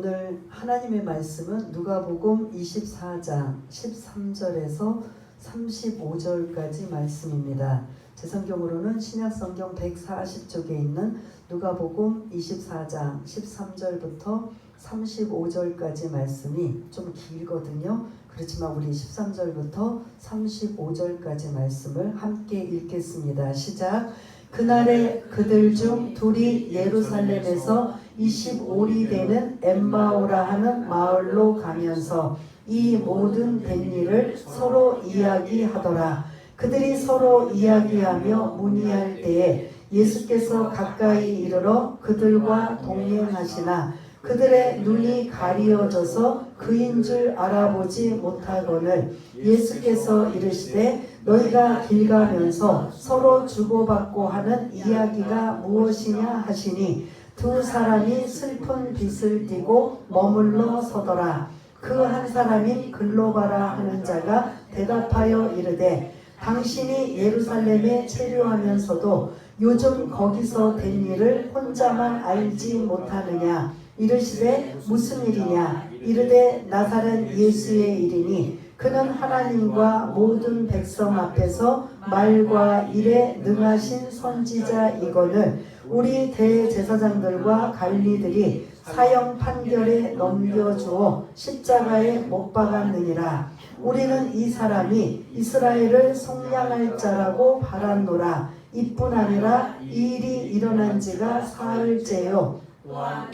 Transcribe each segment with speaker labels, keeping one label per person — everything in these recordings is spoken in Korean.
Speaker 1: 오늘 하나님의 말씀은 누가복음 24장 13절에서 35절까지 말씀입니다. 제 성경으로는 신약성경 140쪽에 있는 누가복음 24장 13절부터 35절까지 말씀이 좀 길거든요. 그렇지만 우리 13절부터 35절까지 말씀을 함께 읽겠습니다. 시작. 그날에 그들 중 둘이 예루살렘에서 25리 되는 엠마오라 하는 마을로 가면서 이 모든 된 일을 서로 이야기하더라. 그들이 서로 이야기하며 문의할 때에 예수께서 가까이 이르러 그들과 동행하시나 그들의 눈이 가리어져서 그인 줄 알아보지 못하거늘 예수께서 이르시되 너희가 길 가면서 서로 주고받고 하는 이야기가 무엇이냐 하시니 두 사람이 슬픈 빛을 띠고 머물러 서더라. 그 한 사람인 글로바라 하는 자가 대답하여 이르되 당신이 예루살렘에 체류하면서도 요즘 거기서 된 일을 혼자만 알지 못하느냐. 이르시되 무슨 일이냐. 이르되 나사렛 예수의 일이니 그는 하나님과 모든 백성 앞에서 말과 일에 능하신 선지자이거늘 우리 대제사장들과 관리들이 사형 판결에 넘겨주어 십자가에 못 박았느니라. 우리는 이 사람이 이스라엘을 속량할 자라고 바랐노라. 이뿐 아니라 이 일이 일어난 지가 사흘째요.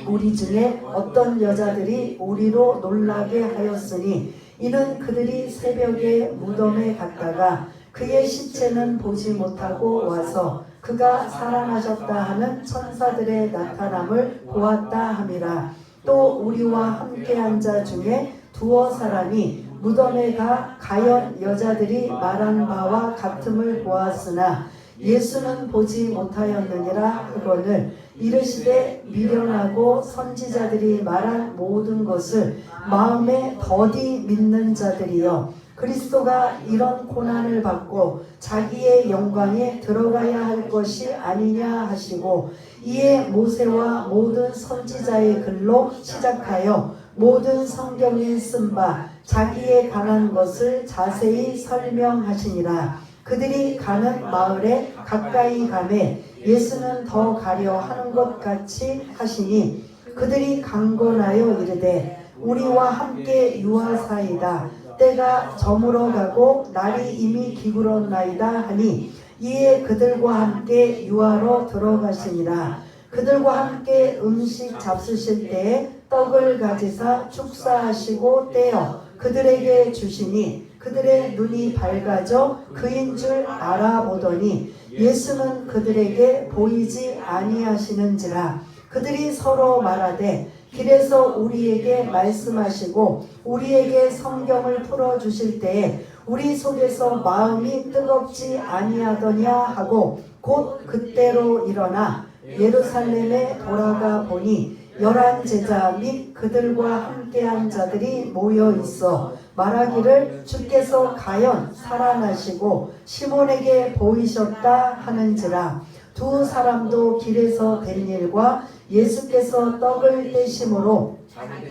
Speaker 1: 우리 중에 어떤 여자들이 우리로 놀라게 하였으니 이는 그들이 새벽에 무덤에 갔다가 그의 시체는 보지 못하고 와서 그가 살아나셨다 하는 천사들의 나타남을 보았다 함이라. 또 우리와 함께한 자 중에 두어 사람이 무덤에 가 가연 여자들이 말한 바와 같음을 보았으나 예수는 보지 못하였느니라 하거늘 이르시되 미련하고 선지자들이 말한 모든 것을 마음에 더디 믿는 자들이여 그리스도가 이런 고난을 받고 자기의 영광에 들어가야 할 것이 아니냐 하시고 이에 모세와 모든 선지자의 글로 시작하여 모든 성경에 쓴 바 자기에 관한 것을 자세히 설명하시니라. 그들이 가는 마을에 가까이 가매 예수는 더 가려 하는 것 같이 하시니 그들이 강건하여 이르되 우리와 함께 유하사이다. 때가 저물어 가고 날이 이미 기울었나이다 하니 이에 그들과 함께 유하로 들어가시니라. 그들과 함께 음식 잡수실 때에 떡을 가지사 축사하시고 떼어 그들에게 주시니 그들의 눈이 밝아져 그인 줄 알아보더니 예수는 그들에게 보이지 아니하시는지라. 그들이 서로 말하되 길에서 우리에게 말씀하시고 우리에게 성경을 풀어주실 때에 우리 속에서 마음이 뜨겁지 아니하더냐 하고 곧 그때로 일어나 예루살렘에 돌아가 보니 11 제자 및 그들과 함께한 자들이 모여 있어 말하기를 주께서 가연 살아나시고 시몬에게 보이셨다 하는지라. 두 사람도 길에서 된 일과 예수께서 떡을 떼심으로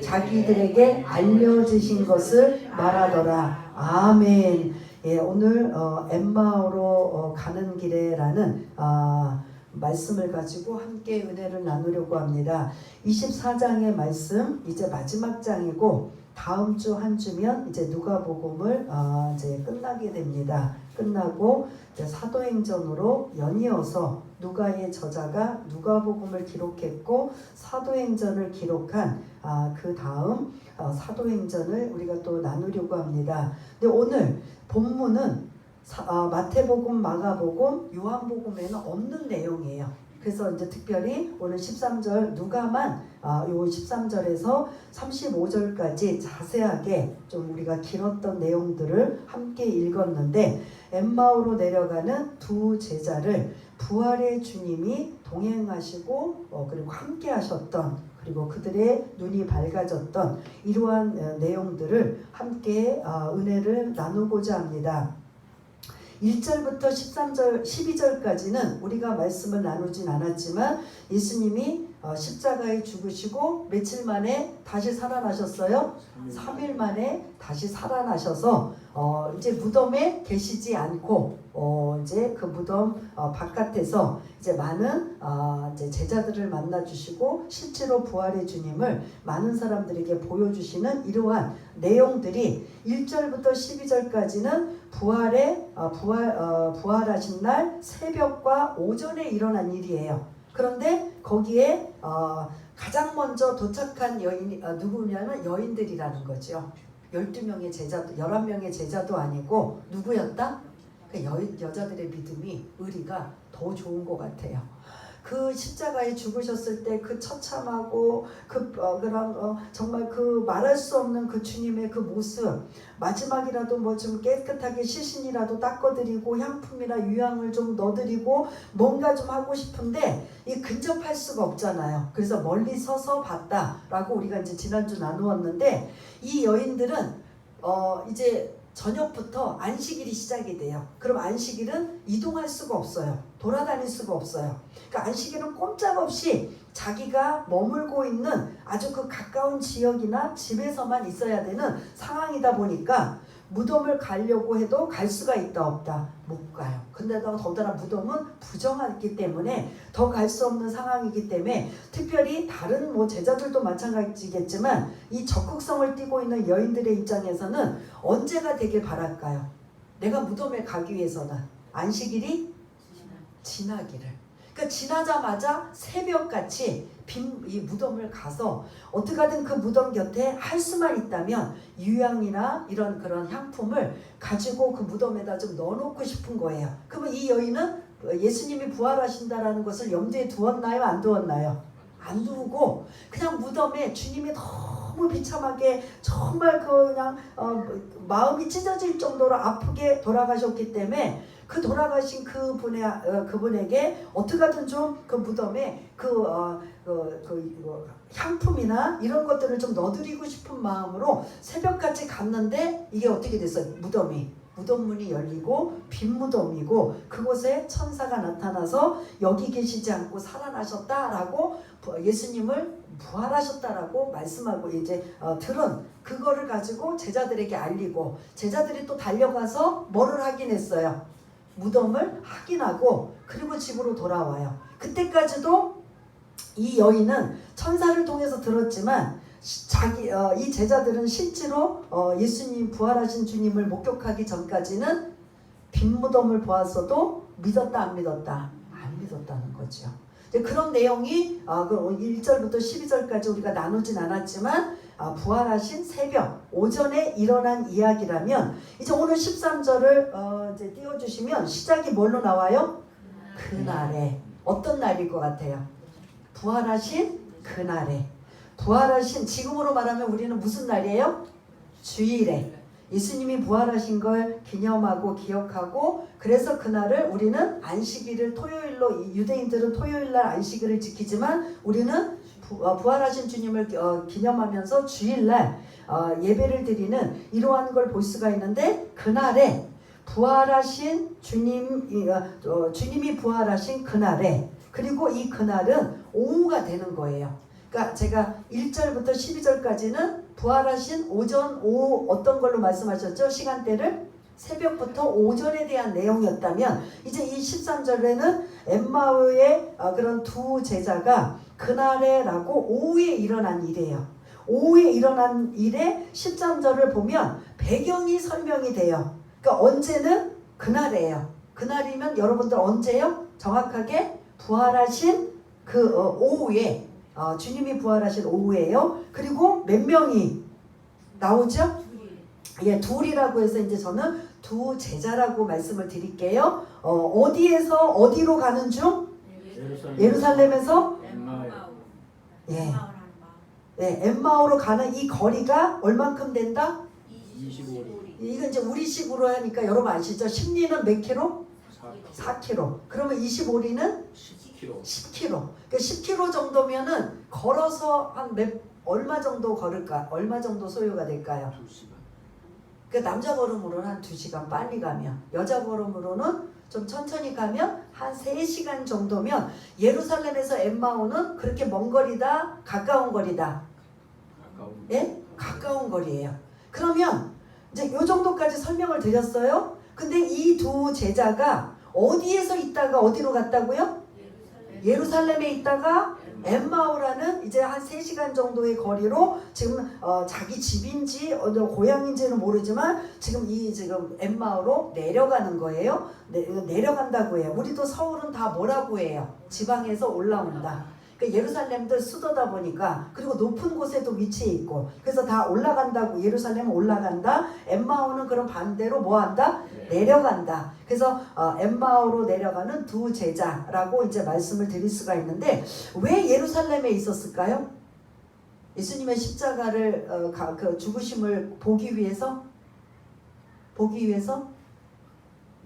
Speaker 1: 자기들에게 알려주신 것을 말하더라. 아멘. 예, 오늘 엠마오로 가는 길에라는 말씀을 가지고 함께 은혜를 나누려고 합니다. 24장의 말씀 이제 마지막 장이고 다음 주 한 주면 이제 누가복음을 이제 끝나게 됩니다. 끝나고 이제 사도행전으로 연이어서 누가의 저자가 누가복음을 기록했고 사도행전을 기록한 그 다음 사도행전을 우리가 또 나누려고 합니다. 근데 오늘 본문은 마태복음, 마가복음, 요한복음에는 없는 내용이에요. 그래서 이제 특별히 오늘 13절 누가만 요 13절에서 35절까지 자세하게 좀 우리가 길었던 내용들을 함께 읽었는데 엠마오로 내려가는 두 제자를 부활의 주님이 동행하시고 그리고 함께 하셨던 그리고 그들의 눈이 밝아졌던 이러한 내용들을 함께 은혜를 나누고자 합니다. 1절부터 13절, 12절까지는 우리가 말씀을 나누진 않았지만 예수님이 십자가에 죽으시고 며칠 만에 다시 살아나셨어요? 3일 만에 다시 살아나셔서 이제 무덤에 계시지 않고 이제 그 무덤 바깥에서 이제 많은 이제 제자들을 만나 주시고 실제로 부활의 주님을 많은 사람들에게 보여주시는 이러한 내용들이 1절부터 12절까지는 부활하신 날 새벽과 오전에 일어난 일이에요. 그런데 거기에 가장 먼저 도착한 여인이 누구냐면 여인들이라는 거죠. 12명의 제자도 11명의 제자도 아니고 누구였다? 그 여자들의 믿음이 의리가 더 좋은 것 같아요. 그 십자가에 죽으셨을 때 그 처참하고 정말 그 말할 수 없는 그 주님의 그 모습, 마지막이라도 뭐 좀 깨끗하게 시신이라도 닦아드리고 향품이나 유향을 좀 넣어드리고 뭔가 좀 하고 싶은데 이 근접할 수가 없잖아요. 그래서 멀리 서서 봤다라고 우리가 이제 지난주 나누었는데 이 여인들은 이제 저녁부터 안식일이 시작이 돼요. 그럼 안식일은 이동할 수가 없어요. 돌아다닐 수가 없어요. 그러니까 안식일은 꼼짝없이 자기가 머물고 있는 아주 그 가까운 지역이나 집에서만 있어야 되는 상황이다 보니까 무덤을 가려고 해도 갈 수가 있다 없다 못 가요. 근데 더더나 무덤은 부정하기 때문에 더 갈 수 없는 상황이기 때문에 특별히 다른 뭐 제자들도 마찬가지겠지만 이 적극성을 띠고 있는 여인들의 입장에서는 언제가 되길 바랄까요? 내가 무덤에 가기 위해서는 안식일이 지나기를. 그러니까 지나자마자 새벽같이 이 무덤을 가서 어떻게든 그 무덤 곁에 할 수만 있다면 유향이나 이런 그런 향품을 가지고 그 무덤에다 좀 넣어놓고 싶은 거예요. 그러면 이 여인은 예수님이 부활하신다라는 것을 염두에 두었나요? 안 두었나요? 안 두고 그냥 무덤에 주님이 너무 비참하게 정말 그냥 마음이 찢어질 정도로 아프게 돌아가셨기 때문에 그 돌아가신 그분에게 어떻게든 좀 그 무덤에 향품이나 이런 것들을 좀 넣어드리고 싶은 마음으로 새벽같이 갔는데 이게 어떻게 됐어요? 무덤문이 열리고 빈 무덤이고 그곳에 천사가 나타나서 여기 계시지 않고 살아나셨다라고 예수님을 부활하셨다라고 말씀하고 이제 들은 그거를 가지고 제자들에게 알리고 제자들이 또 달려가서 뭐를 확인했어요? 무덤을 확인하고 그리고 집으로 돌아와요. 그때까지도 이 여인은 천사를 통해서 들었지만 이 제자들은 실제로 예수님 부활하신 주님을 목격하기 전까지는 빈 무덤을 보았어도 믿었다 안 믿었다? 안 믿었다는 거죠. 그런 내용이 1절부터 12절까지 우리가 나누진 않았지만 부활하신 새벽 오전에 일어난 이야기라면 이제 오늘 13절을 이제 띄워주시면 시작이 뭘로 나와요? 그날에. 어떤 날일 것 같아요? 부활하신 그날에. 부활하신 지금으로 말하면 우리는 무슨 날이에요? 주일에 예수님이 부활하신 걸 기념하고 기억하고 그래서 그날을 우리는 안식일을 토요일로 유대인들은 토요일날 안식일을 지키지만 우리는 부활하신 주님을 기념하면서 주일날 예배를 드리는 이러한 걸 볼 수가 있는데 그날에 부활하신 주님이 부활하신 그날에 그리고 이 그날은 오후가 되는 거예요. 그러니까 제가 1절부터 12절까지는 부활하신 오전, 오후 어떤 걸로 말씀하셨죠? 시간대를 새벽부터 오전에 대한 내용이었다면 이제 이 13절에는 엠마오의 그런 두 제자가 그날에라고 오후에 일어난 일이에요. 오후에 일어난 일에 13절을 보면 배경이 설명이 돼요. 그러니까 언제는 그날이에요. 그날이면 여러분들 언제요? 정확하게 부활하신 그 오후에 주님이 부활하신 오후예요. 그리고 몇 명이 나오죠? 예, 둘이라고 해서 이제 저는 두 제자라고 말씀을 드릴게요. 어디에서 어디로 가는 중? 예루살렘에서 예, 엠마오로 가는 이 거리가 얼만큼 된다?
Speaker 2: 25리.
Speaker 1: 이건 이제 우리식으로 하니까 여러분 아시죠? 10리는 몇 킬로? 4킬로. 그러면 25리는
Speaker 2: 10km.
Speaker 1: 10km. 그러니까 10km 정도면은 걸어서 얼마 정도 걸을까? 얼마 정도 소요가 될까요?
Speaker 2: 2시간.
Speaker 1: 그 남자 걸음으로는 한 2시간 빨리 가면 여자 걸음으로는 좀 천천히 가면 한 3시간 정도면 예루살렘에서 엠마오는 그렇게 먼 거리다, 가까운 거리다?
Speaker 2: 가까운.
Speaker 1: 예? 가까운 거리예요. 그러면 이제 요 정도까지 설명을 드렸어요. 근데 이 두 제자가 어디에서 있다가 어디로 갔다고요? 예루살렘에 있다가 엠마오라는 이제 한 3시간 정도의 거리로 지금 자기 집인지 고향인지는 모르지만 지금 엠마오로 내려가는 거예요. 내려간다고 해요. 우리도 서울은 다 뭐라고 해요? 지방에서 올라온다. 그러니까 예루살렘도 수도다 보니까 그리고 높은 곳에도 위치해 있고 그래서 다 올라간다고. 예루살렘은 올라간다. 엠마오는 그럼 반대로 뭐한다? 내려간다. 그래서 엠마오로 내려가는 두 제자라고 이제 말씀을 드릴 수가 있는데 왜 예루살렘에 있었을까요? 예수님의 십자가를 그 죽으심을 보기 위해서?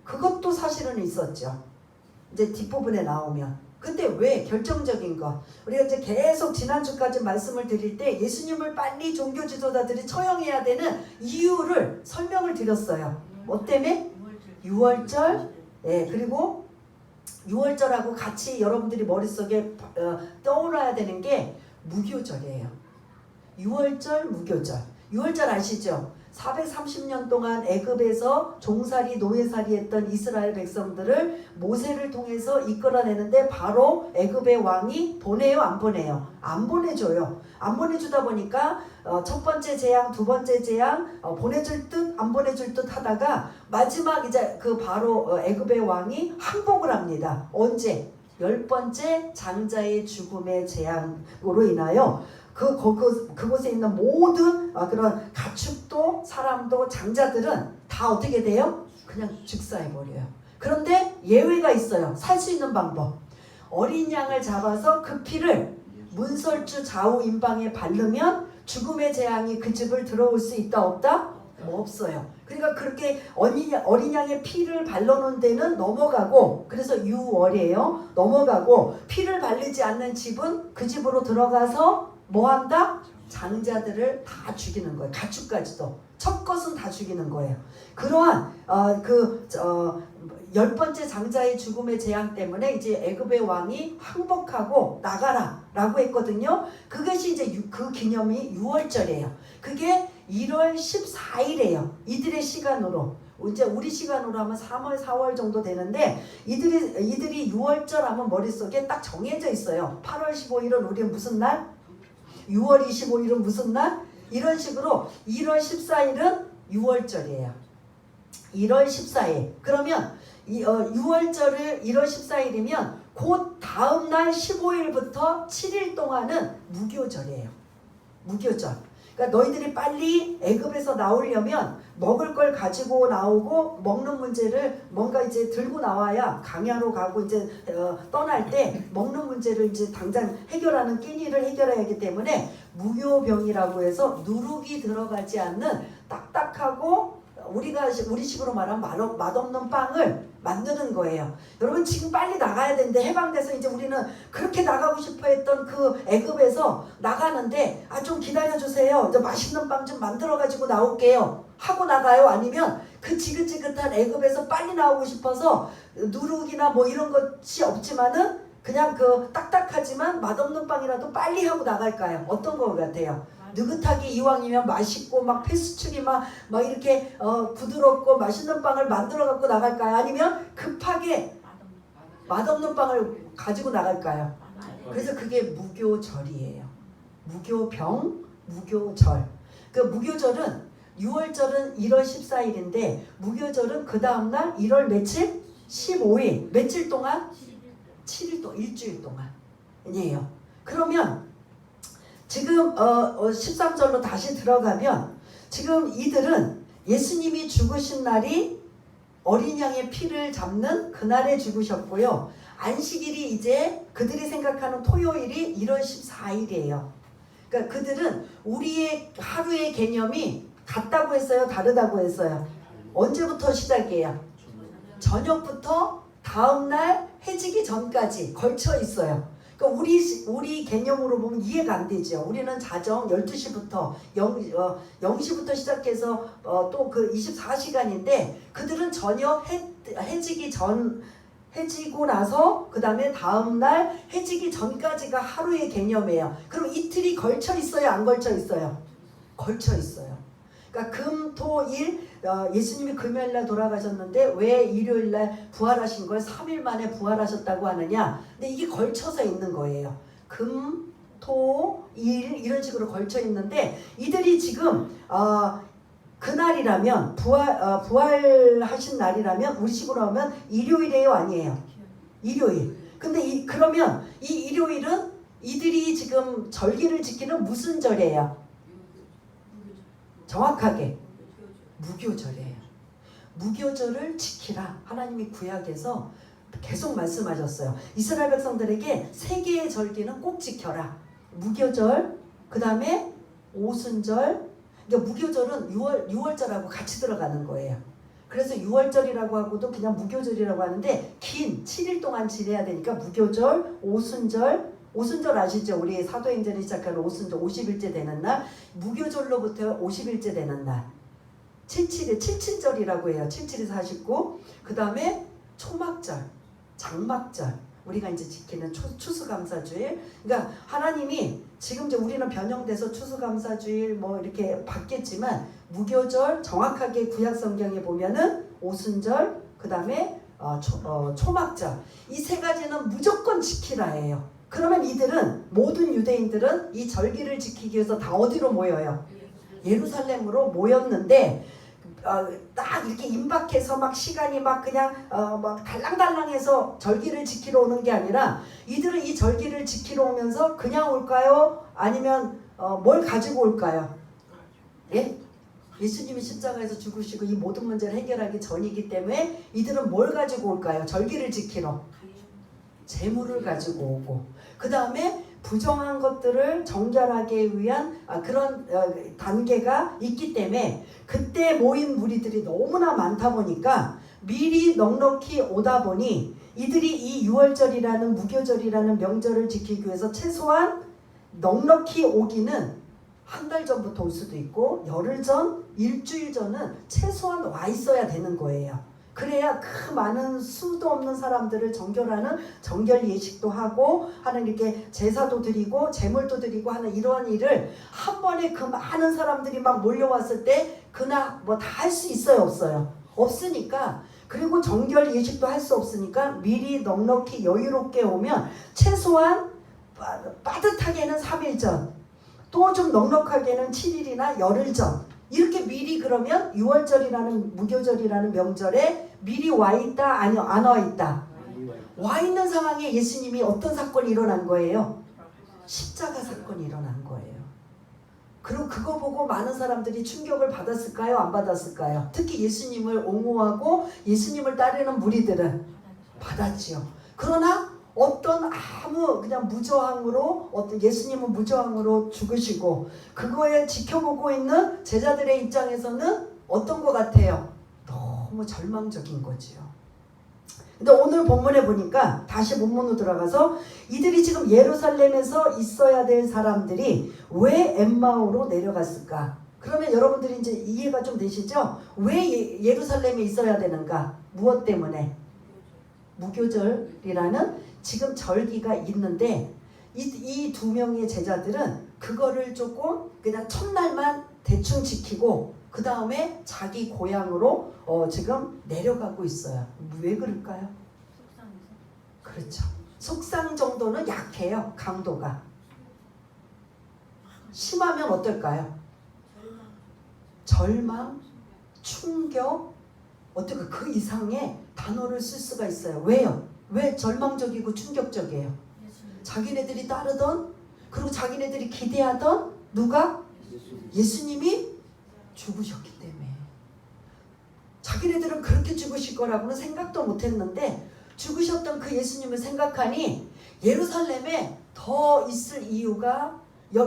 Speaker 1: 그것도 사실은 있었죠. 이제 뒷부분에 나오면. 근데 왜? 결정적인 거. 우리가 이제 계속 지난주까지 말씀을 드릴 때 예수님을 빨리 종교 지도자들이 처형해야 되는 이유를 설명을 드렸어요. 뭐 때문에? 유월절. 예, 그리고 유월절하고 같이 여러분들이 머릿속에 떠올라야 되는 게 무교절이에요. 유월절, 무교절. 유월절 아시죠? 430년 동안 애굽에서 종살이 노예살이 했던 이스라엘 백성들을 모세를 통해서 이끌어내는데 바로 애굽의 왕이 보내요, 안 보내요? 안 보내줘요. 안 보내주다 보니까 첫 번째 재앙, 두 번째 재앙 보내줄 듯 안 보내줄 듯 하다가 마지막 이제 그 바로 애굽의 왕이 항복을 합니다. 언제? 10번째 장자의 죽음의 재앙으로 인하여 그곳에 있는 모든 그런 가축도 사람도 장자들은 다 어떻게 돼요? 그냥 즉사해버려요. 그런데 예외가 있어요. 살 수 있는 방법. 어린 양을 잡아서 그 피를 문설주 좌우 임방에 바르면 죽음의 재앙이 그 집을 들어올 수 있다 없다? 뭐 없어요. 그러니까 그렇게 어린 양의 피를 발라놓은 데는 넘어가고 그래서 유월이에요. 넘어가고 피를 바르지 않는 집은 그 집으로 들어가서 뭐한다? 장자들을 다 죽이는 거예요. 가축까지도. 첫 것은 다 죽이는 거예요. 그러한 10번째 장자의 죽음의 재앙 때문에 이제 애굽의 왕이 항복하고 나가라 라고 했거든요. 그것이 이제 그 기념이 유월절이에요. 그게 1월 14일이에요. 이들의 시간으로. 이제 우리 시간으로 하면 3월, 4월 정도 되는데 이들이 6월절 하면 머릿속에 딱 정해져 있어요. 8월 15일은 우리 무슨 날? 6월 25일은 무슨 날? 이런 식으로 1월 14일은 6월절이에요. 1월 14일. 그러면 6월절을 1월 14일이면 곧 다음 날 15일부터 7일 동안은 무교절이에요. 무교절. 그러니까 너희들이 빨리 애굽에서 나오려면 먹을 걸 가지고 나오고 먹는 문제를 뭔가 이제 들고 나와야 강야로 가고 이제 떠날 때 먹는 문제를 이제 당장 해결하는 끼니를 해결해야 하기 때문에 무교병이라고 해서 누룩이 들어가지 않는 딱딱하고 우리식으로 말하면 맛없는 빵을 만드는 거예요. 여러분 지금 빨리 나가야 되는데 해방돼서 이제 우리는 그렇게 나가고 싶어 했던 그 애굽에서 나가는데 좀 기다려주세요. 이제 맛있는 빵 좀 만들어 가지고 나올게요. 하고 나가요? 아니면 그 지긋지긋한 애굽에서 빨리 나오고 싶어서 누룩이나 뭐 이런 것이 없지만은 그냥 그 딱딱하지만 맛없는 빵이라도 빨리 하고 나갈까요? 어떤 거 같아요? 느긋하게 이왕이면 맛있고 막 페스츄리 막 이렇게 부드럽고 맛있는 빵을 만들어 갖고 나갈까요? 아니면 급하게 맛없는 빵을 가지고 나갈까요? 그래서 그게 무교절이에요. 무교병, 무교절. 그 무교절은 6월절은 1월 14일인데 무교절은 그 다음날 1월 며칠? 15일. 며칠 동안? 7일 동안, 일주일 동안이에요. 그러면 지금 13절로 다시 들어가면 지금 이들은 예수님이 죽으신 날이 어린 양의 피를 잡는 그날에 죽으셨고요. 안식일이 이제 그들이 생각하는 토요일이 1월 14일이에요. 그러니까 그들은 우리의 하루의 개념이 같다고 했어요? 다르다고 했어요? 언제부터 시작이에요? 저녁부터 다음날 해지기 전까지 걸쳐 있어요. 그러니까 우리 개념으로 보면 이해가 안 되죠. 우리는 자정 12시부터 0시부터 시작해서 또 그 24시간인데 그들은 저녁 해지기 전 해지고 나서 그 다음에 다음날 해지기 전까지가 하루의 개념이에요. 그럼 이틀이 걸쳐 있어요? 안 걸쳐 있어요? 걸쳐 있어요. 그러니까 금, 토, 일, 예수님이 금요일날 돌아가셨는데 왜 일요일날 부활하신 걸 3일 만에 부활하셨다고 하느냐? 근데 이게 걸쳐서 있는 거예요. 금, 토, 일 이런 식으로 걸쳐 있는데 이들이 지금 그날이라면 부활하신 날이라면 우리 식으로 하면 일요일이에요, 아니에요? 일요일. 근데 그러면 이 일요일은 이들이 지금 절기를 지키는 무슨 절이에요? 정확하게 무교절이에요. 무교절을 지키라. 하나님이 구약에서 계속 말씀하셨어요. 이스라엘 백성들에게 세 개의 절기는 꼭 지켜라. 무교절, 그 다음에 오순절. 그러니까 무교절은 6월절하고 같이 들어가는 거예요. 그래서 6월절이라고 하고도 그냥 무교절이라고 하는데 긴 7일 동안 지내야 되니까 무교절, 오순절. 오순절 아시죠? 우리 사도행전이 시작하는 오순절 50일째 되는 날, 무교절로부터 50일째 되는 날. 77절이라고 해요. 77이 49. 그 다음에 초막절, 장막절. 우리가 이제 지키는 추수감사주일. 그러니까 하나님이 지금 이제 우리는 변형돼서 추수감사주일 뭐 이렇게 바뀌었지만 무교절 정확하게 구약 성경에 보면은 오순절, 그 다음에 초막절. 이 세 가지는 무조건 지키라예요. 그러면 이들은 모든 유대인들은 이 절기를 지키기 위해서 다 어디로 모여요? 예루살렘으로 모였는데 딱 이렇게 임박해서 막 시간이 막 그냥 막 달랑달랑해서 절기를 지키러 오는 게 아니라 이들은 이 절기를 지키러 오면서 그냥 올까요? 아니면 뭘 가지고 올까요? 예? 예수님이 십자가에서 죽으시고 이 모든 문제를 해결하기 전이기 때문에 이들은 뭘 가지고 올까요? 절기를 지키러 재물을 가지고 오고, 그 다음에 부정한 것들을 정결하게 위한 그런 단계가 있기 때문에 그때 모인 무리들이 너무나 많다 보니까 미리 넉넉히 오다 보니 이들이 이 6월절이라는 무교절이라는 명절을 지키기 위해서 최소한 넉넉히 오기는 한 달 전부터 올 수도 있고 열흘 전, 일주일 전은 최소한 와 있어야 되는 거예요. 그래야 그 많은 수도 없는 사람들을 정결하는 정결 예식도 하고 하나님께 제사도 드리고 제물도 드리고 하는 이러한 일을 한 번에 그 많은 사람들이 막 몰려왔을 때 그날 뭐 다 할 수 있어요, 없어요? 없으니까. 그리고 정결 예식도 할 수 없으니까 미리 넉넉히 여유롭게 오면 최소한 빠듯하게는 3일 전, 또 좀 넉넉하게는 7일이나 열흘 전, 이렇게 미리 그러면 6월절이라는 무교절이라는 명절에 미리 와 있다, 아니요, 안 와 있다? 와 있는 상황에 예수님이 어떤 사건이 일어난 거예요? 십자가 사건이 일어난 거예요. 그리고 그거 보고 많은 사람들이 충격을 받았을까요? 안 받았을까요? 특히 예수님을 옹호하고 예수님을 따르는 무리들은 받았지요. 그러나 어떤 아무 그냥 무저항으로 예수님은 무저항으로 죽으시고 그거에 지켜보고 있는 제자들의 입장에서는 어떤 것 같아요? 너무 절망적인 거지요. 근데 오늘 본문에 보니까 다시 본문으로 들어가서 이들이 지금 예루살렘에서 있어야 될 사람들이 왜 엠마오로 내려갔을까? 그러면 여러분들이 이제 이해가 좀 되시죠? 왜 예루살렘에 있어야 되는가? 무엇 때문에? 무교절이라는 지금 절기가 있는데 이 두 명의 제자들은 그거를 조금 그냥 첫날만 대충 지키고 그 다음에 자기 고향으로 지금 내려가고 있어요. 왜 그럴까요? 그렇죠. 속상 정도는 약해요. 강도가. 심하면 어떨까요? 절망, 충격, 어떻게 그 이상의 단어를 쓸 수가 있어요. 왜요? 왜 절망적이고 충격적이에요? 자기네들이 따르던, 그리고 자기네들이 기대하던 누가? 예수님이 죽으셨기 때문에. 자기네들은 그렇게 죽으실 거라고는 생각도 못했는데 죽으셨던 그 예수님을 생각하니 예루살렘에 더 있을 이유가,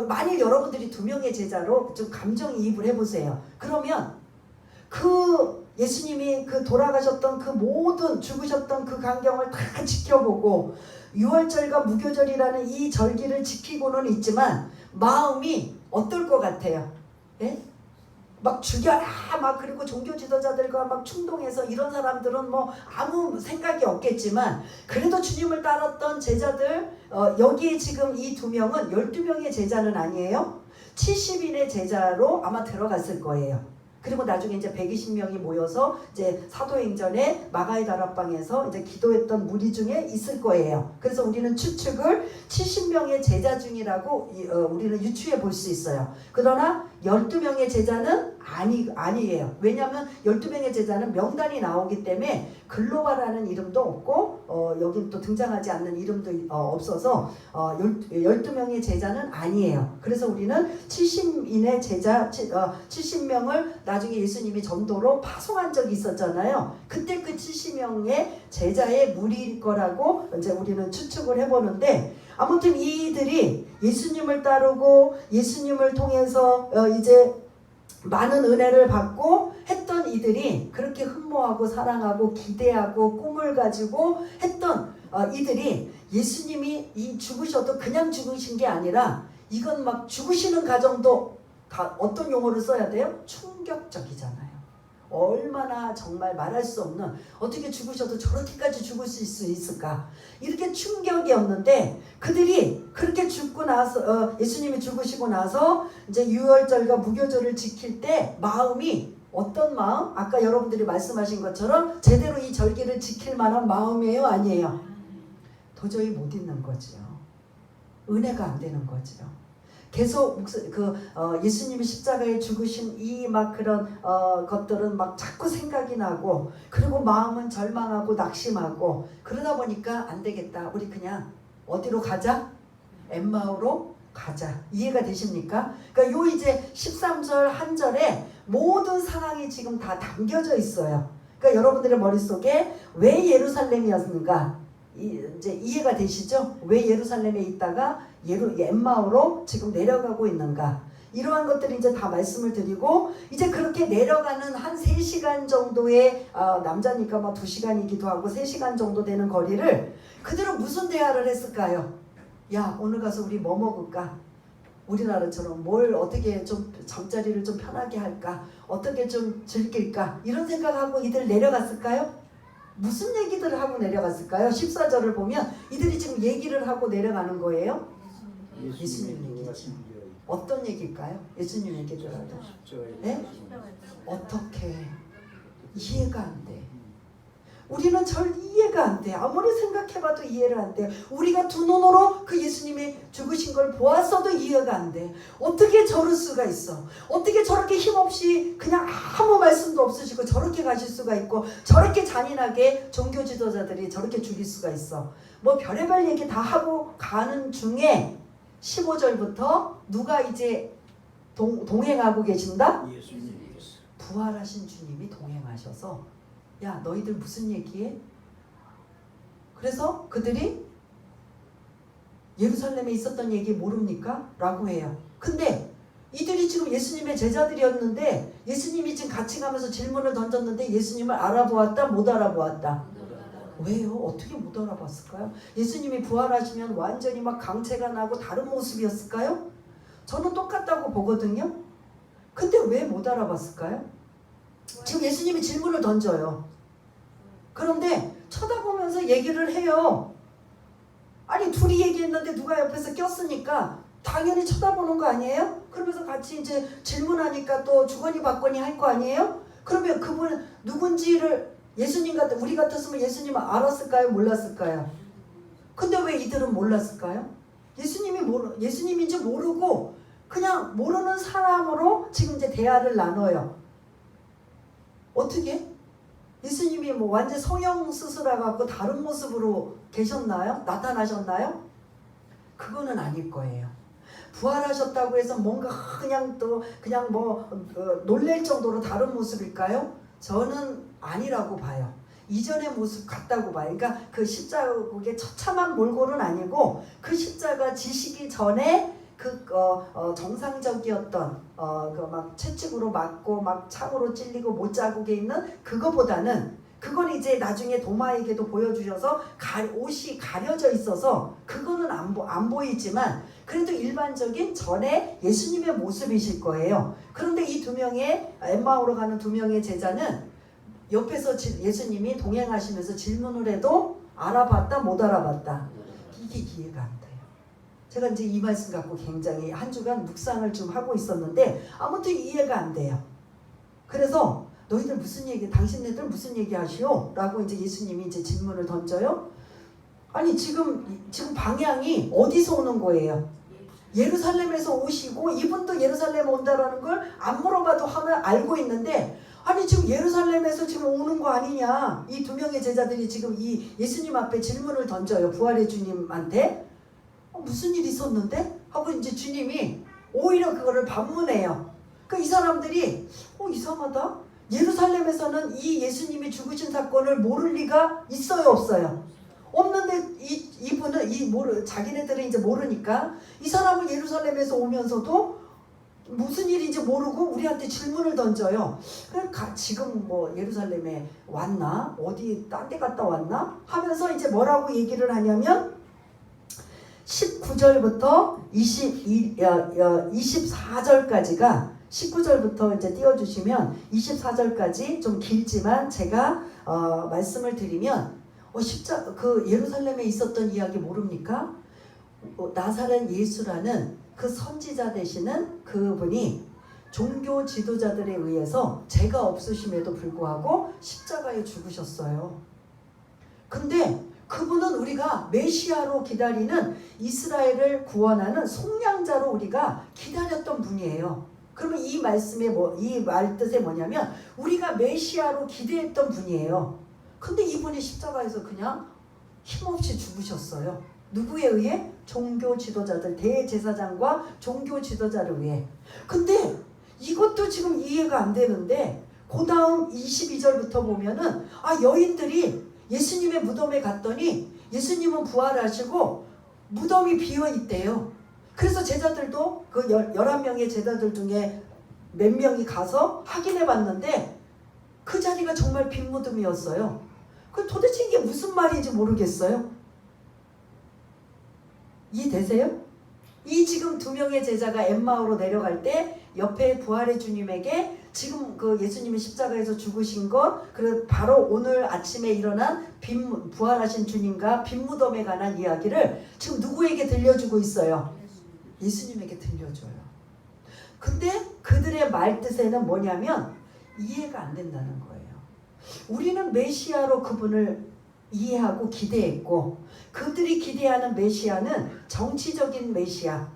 Speaker 1: 만일 여러분들이 두 명의 제자로 좀 감정이입을 해보세요. 그러면 그 예수님이 그 돌아가셨던 그 모든 죽으셨던 그 광경을 다 지켜보고 6월절과 무교절이라는 이 절기를 지키고는 있지만 마음이 어떨 것 같아요? 예? 막 죽여라 막 그리고 종교 지도자들과 막 충동해서 이런 사람들은 뭐 아무 생각이 없겠지만 그래도 주님을 따랐던 제자들 여기 지금 이 두 명은 12명의 제자는 아니에요. 70인의 제자로 아마 들어갔을 거예요. 그리고 나중에 이제 120명이 모여서 이제 사도행전에 마가의 다락방에서 이제 기도했던 무리 중에 있을 거예요. 그래서 우리는 추측을 70명의 제자 중이라고 우리는 유추해 볼 수 있어요. 그러나 12명의 제자는 아니에요. 왜냐하면 12명의 제자는 명단이 나오기 때문에 글로바라는 이름도 없고 여기 또 등장하지 않는 이름도 없어서 12명의 제자는 아니에요. 그래서 우리는 70인의 제자 70명을 나중에 예수님이 전도로 파송한 적이 있었잖아요. 그때 그 70명의 제자의 무리일 거라고 이제 우리는 추측을 해보는데 아무튼 이들이 예수님을 따르고 예수님을 통해서 이제 많은 은혜를 받고 했던 이들이 그렇게 흠모하고 사랑하고 기대하고 꿈을 가지고 했던 이들이 예수님이 이 죽으셔도 그냥 죽으신 게 아니라 이건 막 죽으시는 과정도 다 어떤 용어를 써야 돼요? 충격적이잖아요. 얼마나 정말 말할 수 없는 어떻게 죽으셔도 저렇게까지 죽을 수 있을까 이렇게 충격이었는데 그들이 그렇게 죽고 나서 예수님이 죽으시고 나서 이제 유월절과 무교절을 지킬 때 마음이 어떤 마음? 아까 여러분들이 말씀하신 것처럼 제대로 이 절기를 지킬 만한 마음이에요? 아니에요? 도저히 못 있는 거죠. 은혜가 안 되는 거죠. 계속 예수님이 십자가에 죽으신 이 막 그런 것들은 막 자꾸 생각이 나고 그리고 마음은 절망하고 낙심하고 그러다 보니까 안 되겠다. 우리 그냥 어디로 가자? 엠마오로 가자. 이해가 되십니까? 그러니까 요 이제 13절 한 절에 모든 상황이 지금 다 담겨져 있어요. 그러니까 여러분들의 머릿속에 왜 예루살렘이었는가? 이제 이해가 되시죠? 왜 예루살렘에 있다가 엠마오로 지금 내려가고 있는가? 이러한 것들이 이제 다 말씀을 드리고 이제 그렇게 내려가는 한 3시간 정도의 남자니까 뭐 2시간이기도 하고 3시간 정도 되는 거리를 그들은 무슨 대화를 했을까요? 야, 오늘 가서 우리 뭐 먹을까? 우리나라처럼 뭘 어떻게 좀 잠자리를 좀 편하게 할까? 어떻게 좀 즐길까? 이런 생각하고 이들 내려갔을까요? 무슨 얘기들을 하고 내려갔을까요? 14절을 보면 이들이 지금 얘기를 하고 내려가는 거예요. 예수님 얘기죠. 어떤 얘기일까요? 예수님 얘기를 하죠. 네? 어떻게 이해가 안 돼. 우리는 절 이해가 안 돼. 아무리 생각해봐도 이해를 안 돼. 우리가 두 눈으로 그 예수님이 죽으신 걸 보았어도 이해가 안 돼. 어떻게 저럴 수가 있어? 어떻게 저렇게 힘없이 그냥 아무 말씀도 없으시고 저렇게 가실 수가 있고 저렇게 잔인하게 종교 지도자들이 저렇게 죽일 수가 있어. 뭐 별의별 얘기 다 하고 가는 중에 15절부터 누가 이제 동행하고 계신다? 부활하신 주님이 동행하셔서 야, 너희들 무슨 얘기해? 그래서 그들이 예루살렘에 있었던 얘기 모릅니까? 라고 해요. 근데 이들이 지금 예수님의 제자들이었는데 예수님이 지금 같이 가면서 질문을 던졌는데 예수님을 알아보았다? 못 알아보았다? 왜요? 어떻게 못 알아봤을까요? 예수님이 부활하시면 완전히 막 강체가 나고 다른 모습이었을까요? 저는 똑같다고 보거든요. 근데 왜 못 알아봤을까요? 지금 예수님이 질문을 던져요. 그런데 쳐다보면서 얘기를 해요. 아니 둘이 얘기했는데 누가 옆에서 꼈으니까 당연히 쳐다보는 거 아니에요? 그러면서 같이 이제 질문하니까 또 주거니 받거니 할 거 아니에요? 그러면 그분 누군지를 예수님 같은 우리 같았으면 예수님은 알았을까요? 몰랐을까요? 근데 왜 이들은 몰랐을까요? 예수님인지 모르고 그냥 모르는 사람으로 지금 이제 대화를 나눠요. 어떻게? 예수님이 뭐 완전 성형 수술해갖고 다른 모습으로 계셨나요? 나타나셨나요? 그거는 아닐 거예요. 부활하셨다고 해서 뭔가 그냥 뭐 놀랄 정도로 다른 모습일까요? 저는 아니라고 봐요. 이전의 모습 같다고 봐요. 그러니까 그 십자가의 처참한 몰골은 아니고 그 십자가 지시기 전에 정상적이었던 그 막 채찍으로 맞고 막 창으로 찔리고 못자국에 있는 그거보다는 그건 이제 나중에 도마에게도 보여주셔서 옷이 가려져 있어서 그거는 안 보이지만 그래도 일반적인 전에 예수님의 모습이실 거예요. 그런데 이 두 명의 엠마오로 가는 두 명의 제자는 옆에서 예수님이 동행하시면서 질문을 해도 알아봤다 못 알아봤다. 이게 이해가 안 돼요. 제가 이제 이 말씀 갖고 굉장히 한 주간 묵상을 좀 하고 있었는데 아무튼 이해가 안 돼요. 그래서 너희들 무슨 얘기, 당신네들 무슨 얘기 하시오? 라고 이제 예수님이 이제 질문을 던져요. 아니 지금 방향이 어디서 오는 거예요? 예루살렘에서 오시고 이분도 예루살렘 온다라는 걸 안 물어봐도 하나 알고 있는데 아니 지금 예루살렘에서 지금 오는 거 아니냐? 이 두 명의 제자들이 지금 이 예수님 앞에 질문을 던져요. 부활의 주님한테. 무슨 일이 있었는데? 하고 이제 주님이 오히려 그거를 반문해요. 그 이 사람들이 이상하다. 예루살렘에서는 이 예수님이 죽으신 사건을 모를 리가 있어요, 없어요? 없는데 이분은 자기네들은 이제 모르니까 이 사람은 예루살렘에서 오면서도 무슨 일인지 모르고 우리한테 질문을 던져요. 지금 뭐 예루살렘에 왔나? 어디 딴 데 갔다 왔나? 하면서 이제 뭐라고 얘기를 하냐면 19절부터 24절까지가 19절부터 이제 띄워주시면 24절까지 좀 길지만 제가 말씀을 드리면 그 예루살렘에 있었던 이야기 모릅니까? 나사렛 예수라는 그 선지자 되시는 그분이 종교 지도자들에 의해서 죄가 없으심에도 불구하고 십자가에 죽으셨어요. 근데 그분은 우리가 메시아로 기다리는 이스라엘을 구원하는 속량자로 우리가 기다렸던 분이에요. 그러면 이 말씀의 이 말 뜻이 뭐냐면 우리가 메시아로 기대했던 분이에요. 근데 이분이 십자가에서 그냥 힘없이 죽으셨어요. 누구에 의해? 종교 지도자들, 대제사장과 종교 지도자를 위해. 근데 이것도 지금 이해가 안 되는데 그 다음 22절부터 보면은 여인들이 예수님의 무덤에 갔더니 예수님은 부활하시고 무덤이 비어 있대요. 그래서 제자들도 그 11명의 제자들 중에 몇 명이 가서 확인해 봤는데 그 자리가 정말 빈 무덤이었어요. 그 도대체 이게 무슨 말인지 모르겠어요. 이해되세요? 이 지금 두 명의 제자가 엠마오로 내려갈 때 옆에 부활의 주님에게 지금 그 예수님이 십자가에서 죽으신 것, 그리고 바로 오늘 아침에 일어난 부활하신 주님과 빈 무덤에 관한 이야기를 지금 누구에게 들려주고 있어요? 예수님에게 들려줘요. 근데 그들의 말뜻에는 뭐냐면 이해가 안 된다는 거예요. 우리는 메시아로 그분을 이해하고 기대했고 그들이 기대하는 메시아는 정치적인 메시아,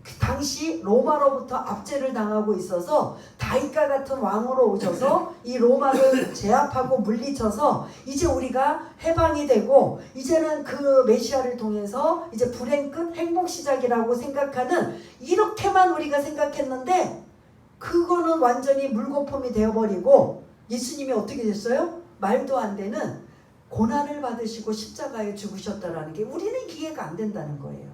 Speaker 1: 그 당시 로마로부터 압제를 당하고 있어서 다윗과 같은 왕으로 오셔서 이 로마를 제압하고 물리쳐서 이제 우리가 해방이 되고 이제는 그 메시아를 통해서 이제 불행 끝 행복 시작이라고 생각하는, 이렇게만 우리가 생각했는데 그거는 완전히 물거품이 되어버리고 예수님이 어떻게 됐어요? 말도 안 되는 고난을 받으시고 십자가에 죽으셨다라는 게 우리는 이해가 안 된다는 거예요.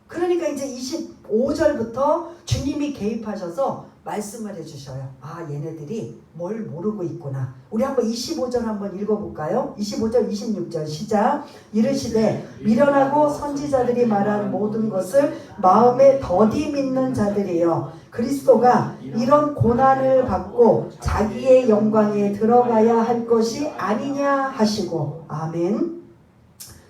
Speaker 1: 그러니까 이제 25절부터 주님이 개입하셔서 말씀을 해주셔요. 얘네들이 뭘 모르고 있구나. 우리 한번 25절 한번 읽어볼까요? 25절 26절 시작. 이르시되 미련하고 선지자들이 말한 모든 것을 마음에 더디 믿는 자들이여, 그리스도가 이런 고난을 받고 자기의 영광에 들어가야 할 것이 아니냐 하시고. 아멘.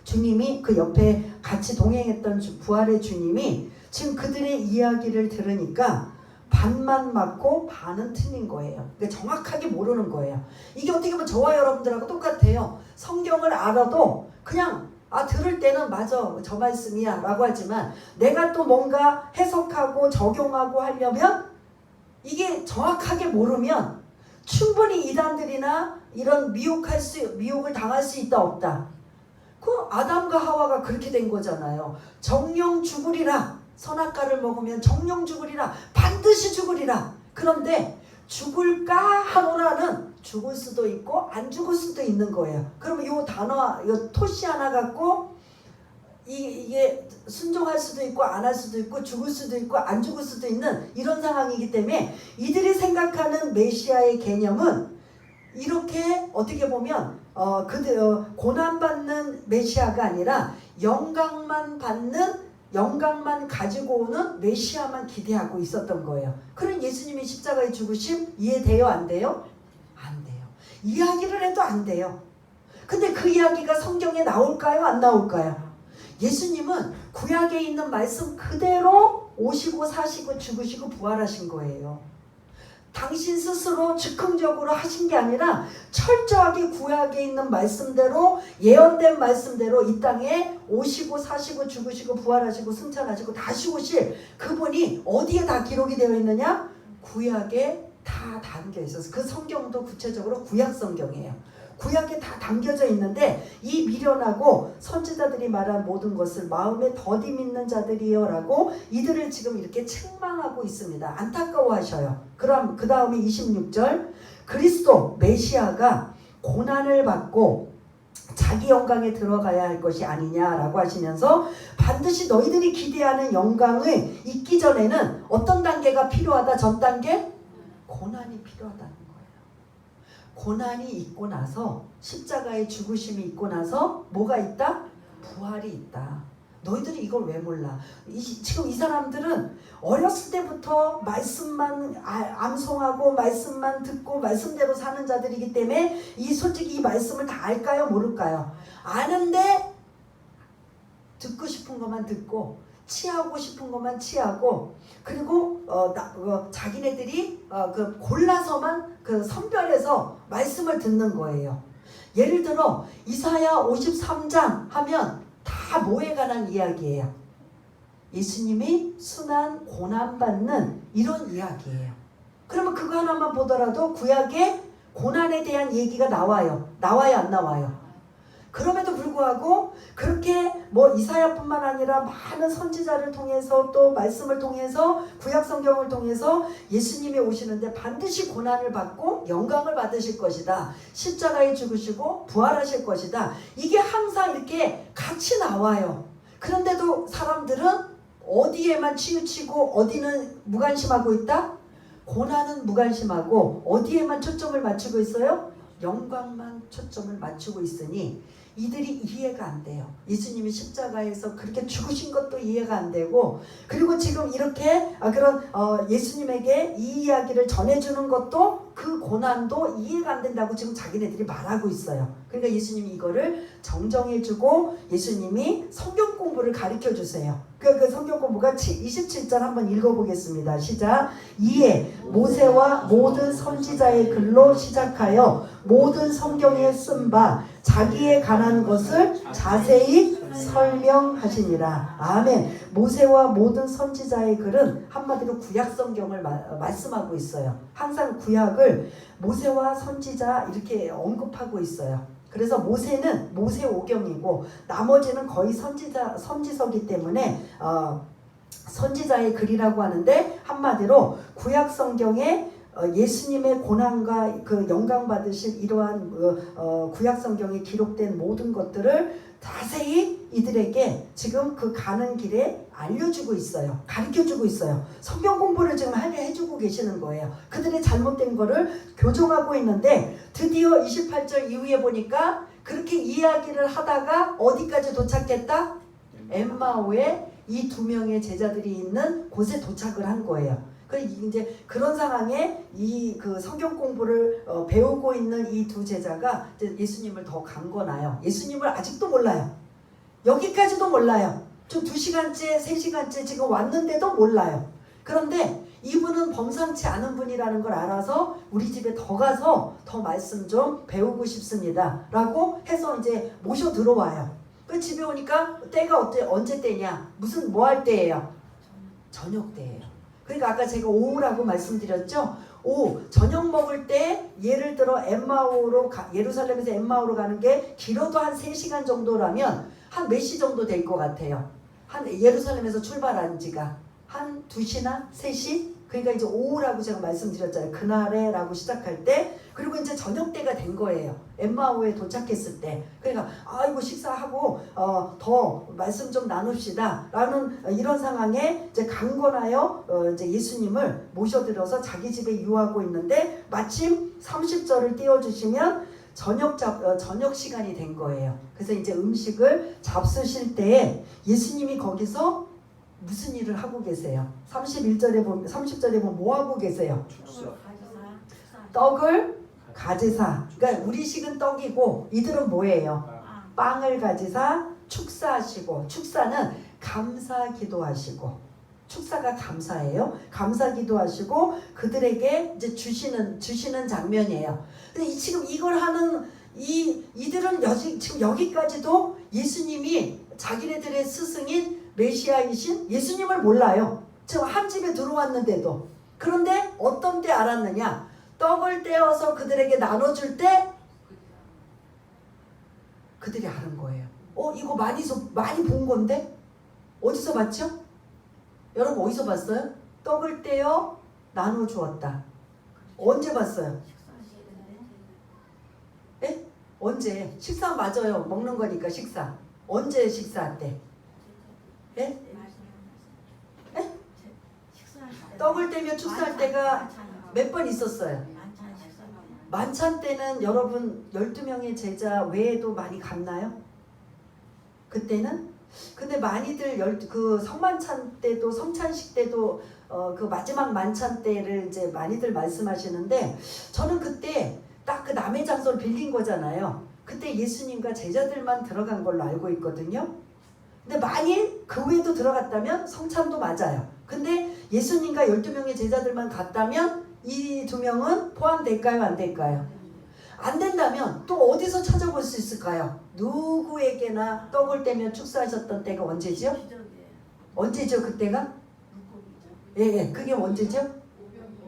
Speaker 1: 주님이 그 옆에 같이 동행했던 부활의 주님이 지금 그들의 이야기를 들으니까 반만 맞고 반은 틀린 거예요. 그러니까 정확하게 모르는 거예요. 이게 어떻게 보면 저와 여러분들하고 똑같아요. 성경을 알아도 그냥 들을 때는 맞아 저 말씀이야 라고 하지만 내가 또 뭔가 해석하고 적용하고 하려면 이게 정확하게 모르면 충분히 이단들이나 이런 미혹을 당할 수 있다 없다. 그 아담과 하와가 그렇게 된 거잖아요. 정령 죽으리라. 선악과를 먹으면 정령 죽으리라. 반드시 죽으리라. 그런데 죽을까 하노라는 죽을 수도 있고 안 죽을 수도 있는 거예요. 그러면 이 단어, 이 토시 하나 갖고 이게 순종할 수도 있고 안 할 수도 있고 죽을 수도 있고 안 죽을 수도 있는 이런 상황이기 때문에 이들이 생각하는 메시아의 개념은 이렇게 어떻게 보면 고난받는 메시아가 아니라 영광만 받는 영광만 가지고 오는 메시아만 기대하고 있었던 거예요. 그런 예수님이 십자가에 죽으심 이해돼요? 안 돼요? 안 돼요. 이야기를 해도 안 돼요. 근데 그 이야기가 성경에 나올까요? 안 나올까요? 예수님은 구약에 있는 말씀 그대로 오시고 사시고 죽으시고 부활하신 거예요. 당신 스스로 즉흥적으로 하신 게 아니라 철저하게 구약에 있는 말씀대로 예언된 말씀대로 이 땅에 오시고 사시고 죽으시고 부활하시고 승천하시고 다시 오실 그분이 어디에 다 기록이 되어 있느냐? 구약에 다 담겨 있어서 그 성경도 구체적으로 구약 성경이에요. 구약에 다 담겨져 있는데 이 미련하고 선지자들이 말한 모든 것을 마음에 더디 믿는 자들이요 라고 이들을 지금 이렇게 책망하고 있습니다. 안타까워하셔요. 그럼 그 다음에 26절 그리스도 메시아가 고난을 받고 자기 영광에 들어가야 할 것이 아니냐라고 하시면서 반드시 너희들이 기대하는 영광이 있기 전에는 어떤 단계가 필요하다? 전 단계? 고난이 필요하다는 거예요. 고난이 있고 나서 십자가의 죽으심이 있고 나서 뭐가 있다? 부활이 있다. 너희들이 이걸 왜 몰라? 지금 이 사람들은 어렸을 때부터 말씀만 암송하고 말씀만 듣고 말씀대로 사는 자들이기 때문에 솔직히 이 말씀을 다 알까요? 모를까요? 아는데 듣고 싶은 것만 듣고 취하고 싶은 것만 취하고 그리고 자기네들이 골라서만 선별해서 말씀을 듣는 거예요. 예를 들어 이사야 53장 하면 다 뭐에 관한 이야기예요? 예수님이 순환 고난받는 이런 이야기예요. 그러면 그거 하나만 보더라도 구약에 고난에 대한 얘기가 나와요. 나와요? 안 나와요? 그럼에도 불구하고 그렇게 이사야뿐만 아니라 많은 선지자를 통해서 또 말씀을 통해서 구약 성경을 통해서 예수님이 오시는데 반드시 고난을 받고 영광을 받으실 것이다. 십자가에 죽으시고 부활하실 것이다. 이게 항상 이렇게 같이 나와요. 그런데도 사람들은 어디에만 치우치고 어디는 무관심하고 있다? 고난은 무관심하고 어디에만 초점을 맞추고 있어요? 영광만 초점을 맞추고 있으니 이들이 이해가 안 돼요. 예수님이 십자가에서 그렇게 죽으신 것도 이해가 안 되고 그리고 지금 이렇게 예수님에게 이 이야기를 전해주는 것도 그 고난도 이해가 안 된다고 지금 자기네들이 말하고 있어요. 그러니까 예수님이 이거를 정정해주고 예수님이 성경 공부를 가르쳐 주세요. 그 성경 공부가 27절 한번 읽어보겠습니다. 시작. 이에 모세와 모든 선지자의 글로 시작하여 모든 성경에 쓴 바 자기에 관한 것을 자세히 설명하시니라. 아멘. 모세와 모든 선지자의 글은 한마디로 구약 성경을 말씀하고 있어요. 항상 구약을 모세와 선지자 이렇게 언급하고 있어요. 그래서 모세는 모세오경이고 나머지는 거의 선지서기 때문에 선지자의 글이라고 하는데 한마디로 구약 성경에 예수님의 고난과 그 영광 받으실 이러한 구약 성경에 기록된 모든 것들을 자세히 이들에게 지금 그 가는 길에 알려주고 있어요. 가르쳐주고 있어요. 성경 공부를 지금 해주고 계시는 거예요. 그들의 잘못된 거를 교정하고 있는데 드디어 28절 이후에 보니까 그렇게 이야기를 하다가 어디까지 도착했다? 엠마오에 이 두 명의 제자들이 있는 곳에 도착을 한 거예요. 이제 그런 상황에 그 성경 공부를 배우고 있는 이 두 제자가 이제 예수님을 더 강권하여 예수님을 아직도 몰라요. 여기까지도 몰라요. 좀 2시간째 3시간째 지금 왔는데도 몰라요. 그런데 이분은 범상치 않은 분이라는 걸 알아서 우리 집에 더 가서 더 말씀 좀 배우고 싶습니다 라고 해서 이제 모셔 들어와요. 그 집에 오니까 때가 언제 때냐? 무슨 뭐 할 때예요? 저녁 때예요. 그러니까 아까 제가 오후라고 말씀드렸죠. 오후 저녁 먹을 때 예를 들어 예루살렘에서 엠마오로 가는 게 길어도 한 3시간 정도라면 한 몇 시 정도 될 것 같아요. 한 예루살렘에서 출발한 지가 한 2시나 3시? 그러니까 이제 오후라고 제가 말씀드렸잖아요. 그날에 라고 시작할 때 그리고 이제 저녁 때가 된 거예요. 엠마오에 도착했을 때. 그러니까 아이고 식사하고 더 말씀 좀 나눕시다 라는 이런 상황에 이제 강권하여 이제 예수님을 모셔들어서 자기 집에 유하고 있는데 마침 30절을 띄워주시면 저녁 시간이 된 거예요. 그래서 이제 음식을 잡수실 때에 예수님이 거기서 무슨 일을 하고 계세요? 31절에 보면 30절에 보면 뭐 하고 계세요?
Speaker 2: 축사.
Speaker 1: 떡을 가지사. 그러니까 우리식은 떡이고 이들은 뭐예요? 빵을 가지사 축사하시고, 축사는 감사 기도하시고, 축사가 감사예요. 감사 기도하시고 그들에게 이제 주시는 장면이에요. 근데 지금 이걸 하는 이들은 지금 여기까지도 예수님이 자기네들의 스승인 메시아이신 예수님을 몰라요. 지금 한 집에 들어왔는데도. 그런데 어떤 때 알았느냐? 떡을 떼어서 그들에게 나눠줄 때 그들이 아는 거예요. 이거 많이 본 건데? 어디서 봤죠? 여러분 어디서 봤어요? 떡을 떼어 나눠주었다. 언제 봤어요? 예? 언제? 식사 맞아요. 먹는 거니까 식사. 언제 식사할 때? 예? 예? 떡을 떼며 축사할 때가 몇 번 있었어요? 만찬 때는 여러분 12명의 제자 외에도 많이 갔나요? 그때는? 근데 많이들 그 성만찬 때도 성찬식 때도 그 마지막 만찬 때를 이제 많이들 말씀하시는데 저는 그때 딱 그 남의 장소를 빌린 거잖아요. 그때 예수님과 제자들만 들어간 걸로 알고 있거든요. 근데 만일 그 외에도 들어갔다면 성찬도 맞아요. 근데 예수님과 12명의 제자들만 갔다면 이 2명은 포함될까요? 안 될까요? 안 된다면 또 어디서 찾아볼 수 있을까요? 누구에게나 떡을 떼며 축사하셨던 때가 언제죠? 언제죠 그때가? 예, 그게 언제죠?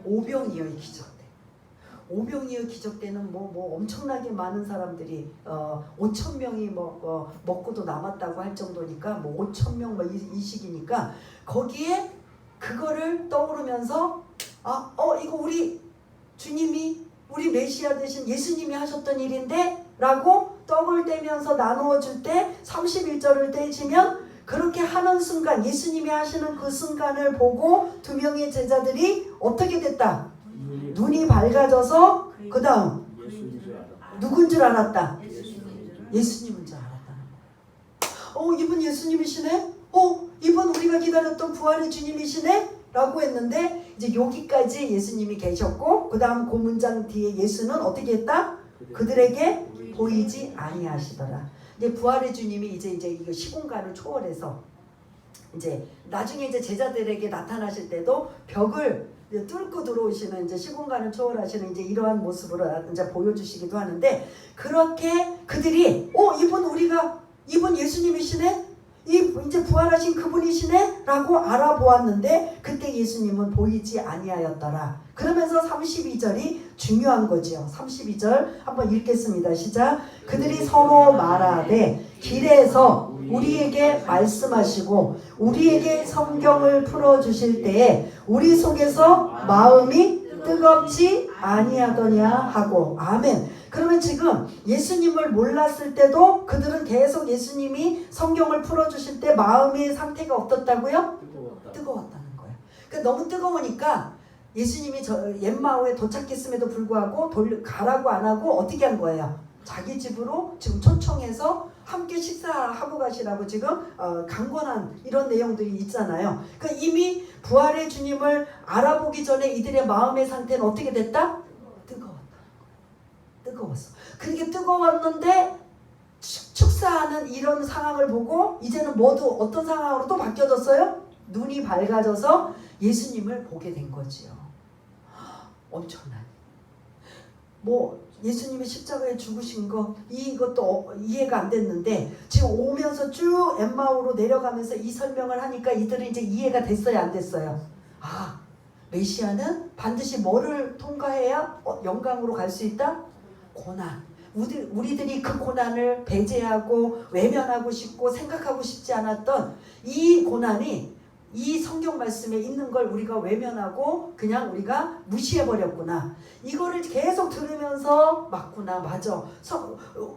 Speaker 1: 오병이어의 기적 때. 오병이어의 기적 때는 뭐 엄청나게 많은 사람들이 5천 명이 먹고도 남았다고 할 정도니까 뭐 5천 명 이 시기니까 거기에 그거를 떠오르면서 이거 우리 주님이 우리 메시아 되신 예수님이 하셨던 일인데 라고 떡을 떼면서 나누어 줄 때 31절을 떼시면 그렇게 하는 순간 예수님이 하시는 그 순간을 보고 2명의 제자들이 어떻게 됐다? 눈이 밝아져서 그 다음 누군 줄 알았다? 예수님인 줄 알았다는. 이분 예수님이시네? 이분 우리가 기다렸던 부활의 주님이시네? 라고 했는데 이제 여기까지 예수님이 계셨고 그 다음 그 문장 뒤에 예수는 어떻게 했다? 그들에게 보이지 아니하시더라. 이제 부활의 주님이 이제 이거 시공간을 초월해서 이제 나중에 이제 제자들에게 나타나실 때도 벽을 뚫고 들어오시는 이제 시공간을 초월하시는 이제 이러한 모습으로 이제 보여주시기도 하는데 그렇게 그들이 이분 예수님이시네? 이제 부활하신 그분이시네? 라고 알아보았는데 그때 예수님은 보이지 아니하였더라. 그러면서 32절이 중요한 거죠. 32절 한번 읽겠습니다. 시작. 그들이 서로 말하되 길에서 우리에게 말씀하시고 우리에게 성경을 풀어주실 때에 우리 속에서 마음이 뜨겁지 아니하더냐 하고. 아멘. 그러면 지금 예수님을 몰랐을 때도 그들은 계속 예수님이 성경을 풀어주실 때 마음의 상태가 어떻다고요? 뜨거웠다는 거예요. 그러니까 너무 뜨거우니까 예수님이 엠마오에 도착했음에도 불구하고 가라고 안 하고 어떻게 한 거예요? 자기 집으로 지금 초청해서 함께 식사하고 가시라고 지금 강권한 이런 내용들이 있잖아요. 그러니까 이미 부활의 주님을 알아보기 전에 이들의 마음의 상태는 어떻게 됐다? 뜨거웠어. 그렇게 뜨거웠는데 축사하는 이런 상황을 보고 이제는 모두 어떤 상황으로 또 바뀌어졌어요? 눈이 밝아져서 예수님을 보게 된 거지요. 엄청난. 예수님이 십자가에 죽으신 이것도 이해가 안 됐는데 지금 오면서 쭉 엠마오로 내려가면서 이 설명을 하니까 이들은 이제 이해가 됐어요, 안 됐어요? 메시아는 반드시 뭐를 통과해야 영광으로 갈 수 있다? 고난. 우리들이 그 고난을 배제하고 외면하고 싶고 생각하고 싶지 않았던 이 고난이 이 성경 말씀에 있는 걸 우리가 외면하고 그냥 우리가 무시해버렸구나. 이거를 계속 들으면서 맞구나, 맞아.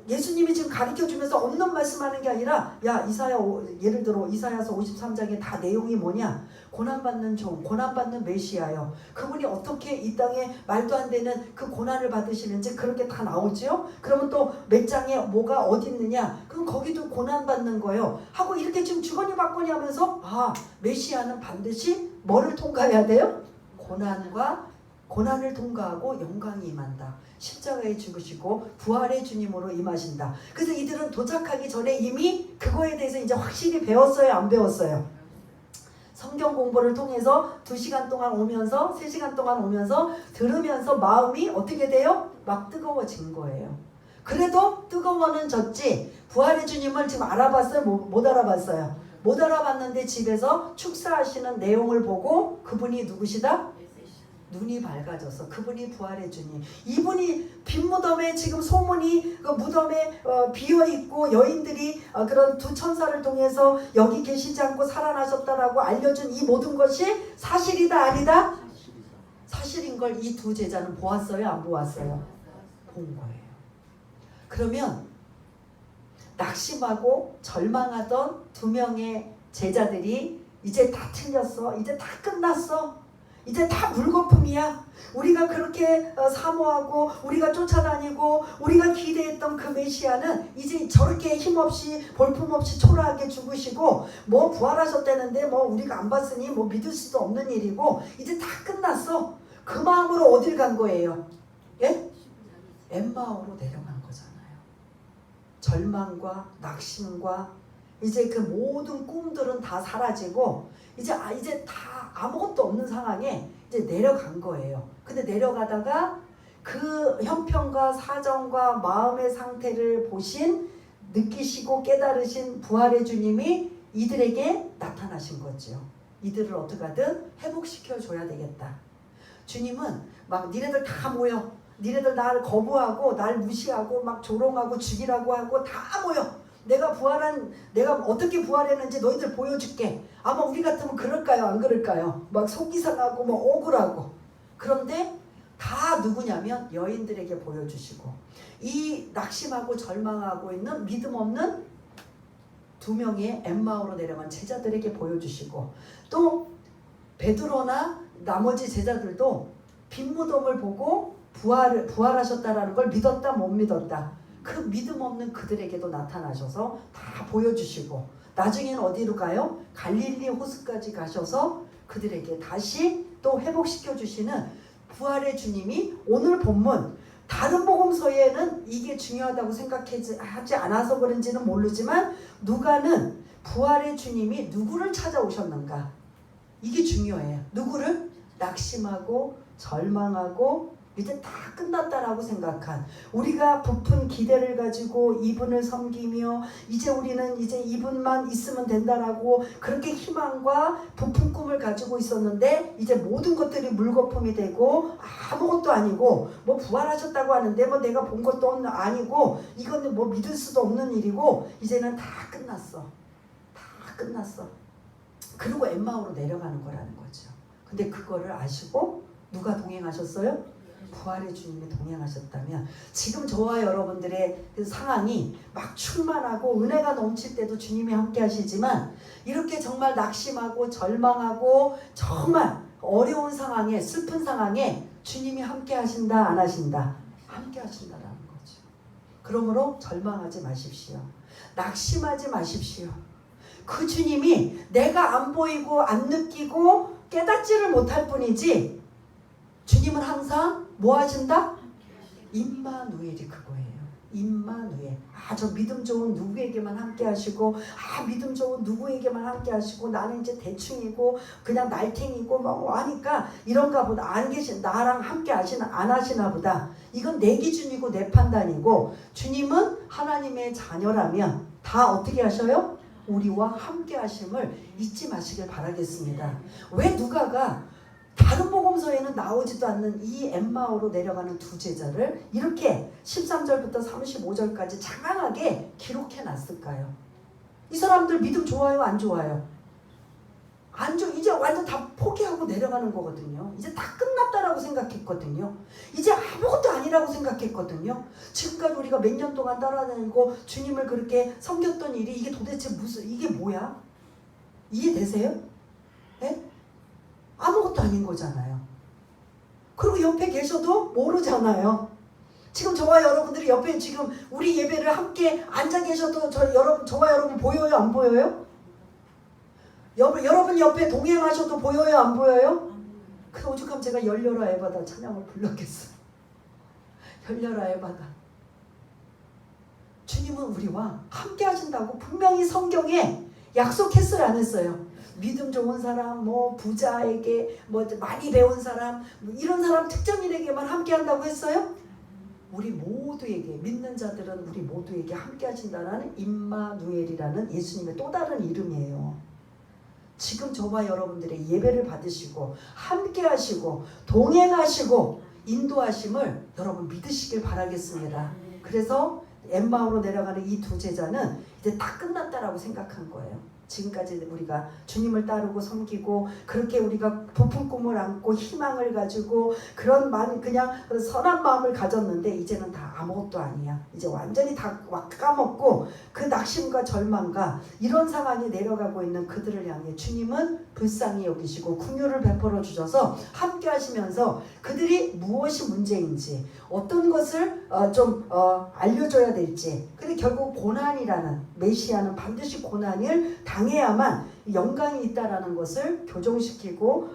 Speaker 1: 예수님이 지금 가르쳐주면서 없는 말씀하는 게 아니라 예를 들어 이사야서 53장에 다 내용이 뭐냐? 고난받는 종, 고난받는 메시아요. 그분이 어떻게 이 땅에 말도 안 되는 그 고난을 받으시는지 그렇게 다 나오죠. 그러면 또 몇 장에 뭐가 어디 있느냐? 그럼 거기도 고난받는 거예요. 하고 이렇게 지금 주거니 받거니 하면서 메시아는 반드시 뭐를 통과해야 돼요? 고난을 통과하고 영광이 임한다. 십자가에 죽으시고 부활의 주님으로 임하신다. 그래서 이들은 도착하기 전에 이미 그거에 대해서 이제 확실히 배웠어요? 안 배웠어요? 성경 공부를 통해서 2시간 동안 오면서 3시간 동안 오면서 들으면서 마음이 어떻게 돼요? 막 뜨거워진 거예요. 그래도 뜨거워는 졌지 부활의 주님을 지금 알아봤어요? 못 알아봤어요? 못 알아봤는데 집에서 축사하시는 내용을 보고 그분이 누구시다? 눈이 밝아져서 그분이 부활의 주님. 이분이 빈무덤에 지금 소문이 그 무덤에 비어있고 여인들이 그런 두 천사를 통해서 여기 계시지 않고 살아나셨다라고 알려준 이 모든 것이 사실이다 아니다? 사실인 걸 이 두 제자는 보았어요? 안 보았어요? 본 거예요. 그러면 낙심하고 절망하던 두 명의 제자들이 이제 다 틀렸어. 이제 다 끝났어. 이제 다 물거품이야. 우리가 그렇게 사모하고 우리가 쫓아다니고 우리가 기대했던 그 메시아는 이제 저렇게 힘없이 볼품없이 초라하게 죽으시고 뭐 부활하셨다는데 뭐 우리가 안 봤으니 뭐 믿을 수도 없는 일이고 이제 다 끝났어. 그 마음으로 어딜 간 거예요? 예? 엠마오로 내려간 거잖아요. 절망과 낙심과 이제 그 모든 꿈들은 다 사라지고 이제 다 아무것도 없는 상황에 이제 내려간 거예요. 근데 내려가다가 그 형편과 사정과 마음의 상태를 보신 느끼시고 깨달으신 부활의 주님이 이들에게 나타나신 거죠. 이들을 어떻게 하든 회복시켜 줘야 되겠다. 주님은 막 니네들 다 모여. 니네들 나를 거부하고 날 무시하고 막 조롱하고 죽이라고 하고 다 모여. 내가 어떻게 부활했는지 너희들 보여줄게. 아마 우리 같으면 그럴까요? 안 그럴까요? 막 속이 상하고 막 억울하고. 그런데 다 누구냐면 여인들에게 보여주시고 이 낙심하고 절망하고 있는 믿음 없는 두 명의 엠마오로 내려간 제자들에게 보여주시고 또 베드로나 나머지 제자들도 빈무덤을 보고 부활하셨다라는 걸 믿었다 못 믿었다. 그 믿음 없는 그들에게도 나타나셔서 다 보여주시고 나중에는 어디로 가요? 갈릴리 호수까지 가셔서 그들에게 다시 또 회복시켜 주시는 부활의 주님이 오늘 본문 다른 복음서에는 이게 중요하다고 생각하지 않아서 그런지는 모르지만 누가는 부활의 주님이 누구를 찾아오셨는가 이게 중요해요. 누구를? 낙심하고 절망하고 이제 다 끝났다라고 생각한 우리가 부푼 기대를 가지고 이분을 섬기며 이제 우리는 이제 이분만 있으면 된다라고 그렇게 희망과 부푼 꿈을 가지고 있었는데 이제 모든 것들이 물거품이 되고 아무것도 아니고 뭐 부활하셨다고 하는데 뭐 내가 본 것도 아니고 이거는 뭐 믿을 수도 없는 일이고 이제는 다 끝났어. 다 끝났어. 그리고 엠마오로 내려가는 거라는 거죠. 근데 그거를 아시고 누가 동행하셨어요? 부활의 주님이 동행하셨다면 지금 저와 여러분들의 그 상황이 막 충만하고 은혜가 넘칠 때도 주님이 함께 하시지만 이렇게 정말 낙심하고 절망하고 정말 어려운 상황에 슬픈 상황에 주님이 함께 하신다 안 하신다? 함께 하신다라는 거죠. 그러므로 절망하지 마십시오. 낙심하지 마십시오. 그 주님이 내가 안 보이고 안 느끼고 깨닫지를 못할 뿐이지 주님은 항상 뭐 하신다? 임마누엘이 그거예요. 임마누엘. 저 믿음 좋은 누구에게만 함께 하시고 믿음 좋은 누구에게만 함께 하시고 나는 이제 대충이고 그냥 날탱이고 뭐 하니까 이런가 보다. 안 계신 나랑 함께 안 하시나 보다. 이건 내 기준이고 내 판단이고 주님은 하나님의 자녀라면 다 어떻게 하셔요? 우리와 함께 하심을 잊지 마시길 바라겠습니다. 왜 누가가 다른 복음서에는 나오지도 않는 이 엠마오로 내려가는 두 제자를 이렇게 13절부터 35절까지 장황하게 기록해 놨을까요? 이 사람들 믿음 좋아요? 안 좋아요? 안 좋아. 이제 완전 다 포기하고 내려가는 거거든요. 이제 다 끝났다라고 생각했거든요. 이제 아무것도 아니라고 생각했거든요. 지금까지 우리가 몇 년 동안 따라다니고 주님을 그렇게 섬겼던 일이 이게 도대체 이게 뭐야? 이해되세요? 네? 아무것도 아닌 거잖아요. 그리고 옆에 계셔도 모르잖아요. 지금 저와 여러분들이 옆에 지금 우리 예배를 함께 앉아 계셔도 저와 여러분 보여요? 안 보여요? 여러분 옆에 동행하셔도 보여요? 안 보여요? 그 오죽하면 제가 열려라 에바다 찬양을 불렀겠어요. 열려라 에바다. 주님은 우리와 함께 하신다고 분명히 성경에 약속했어요? 안 했어요? 믿음 좋은 사람, 뭐 부자에게, 뭐 많이 배운 사람, 뭐 이런 사람 특정인에게만 함께 한다고 했어요? 우리 모두에게, 믿는 자들은 우리 모두에게 함께 하신다는 임마누엘이라는 예수님의 또 다른 이름이에요. 지금 저와 여러분들의 예배를 받으시고 함께 하시고 동행하시고 인도하심을 여러분 믿으시길 바라겠습니다. 그래서 엠마오로 내려가는 이 두 제자는 이제 다 끝났다라고 생각한 거예요. 지금까지 우리가 주님을 따르고 섬기고 그렇게 우리가 부푼 꿈을 안고 희망을 가지고 그런 그냥 선한 마음을 가졌는데 이제는 다 아무것도 아니야. 이제 완전히 다 까먹고 그 낙심과 절망과 이런 상황이 내려가고 있는 그들을 향해 주님은 불쌍히 여기시고 긍휼을 베풀어 주셔서 함께 하시면서 그들이 무엇이 문제인지 어떤 것을 알려줘야 될지, 근데 결국 고난이라는, 메시아는 반드시 고난을 당해야만 영광이 있다라는 것을 교정시키고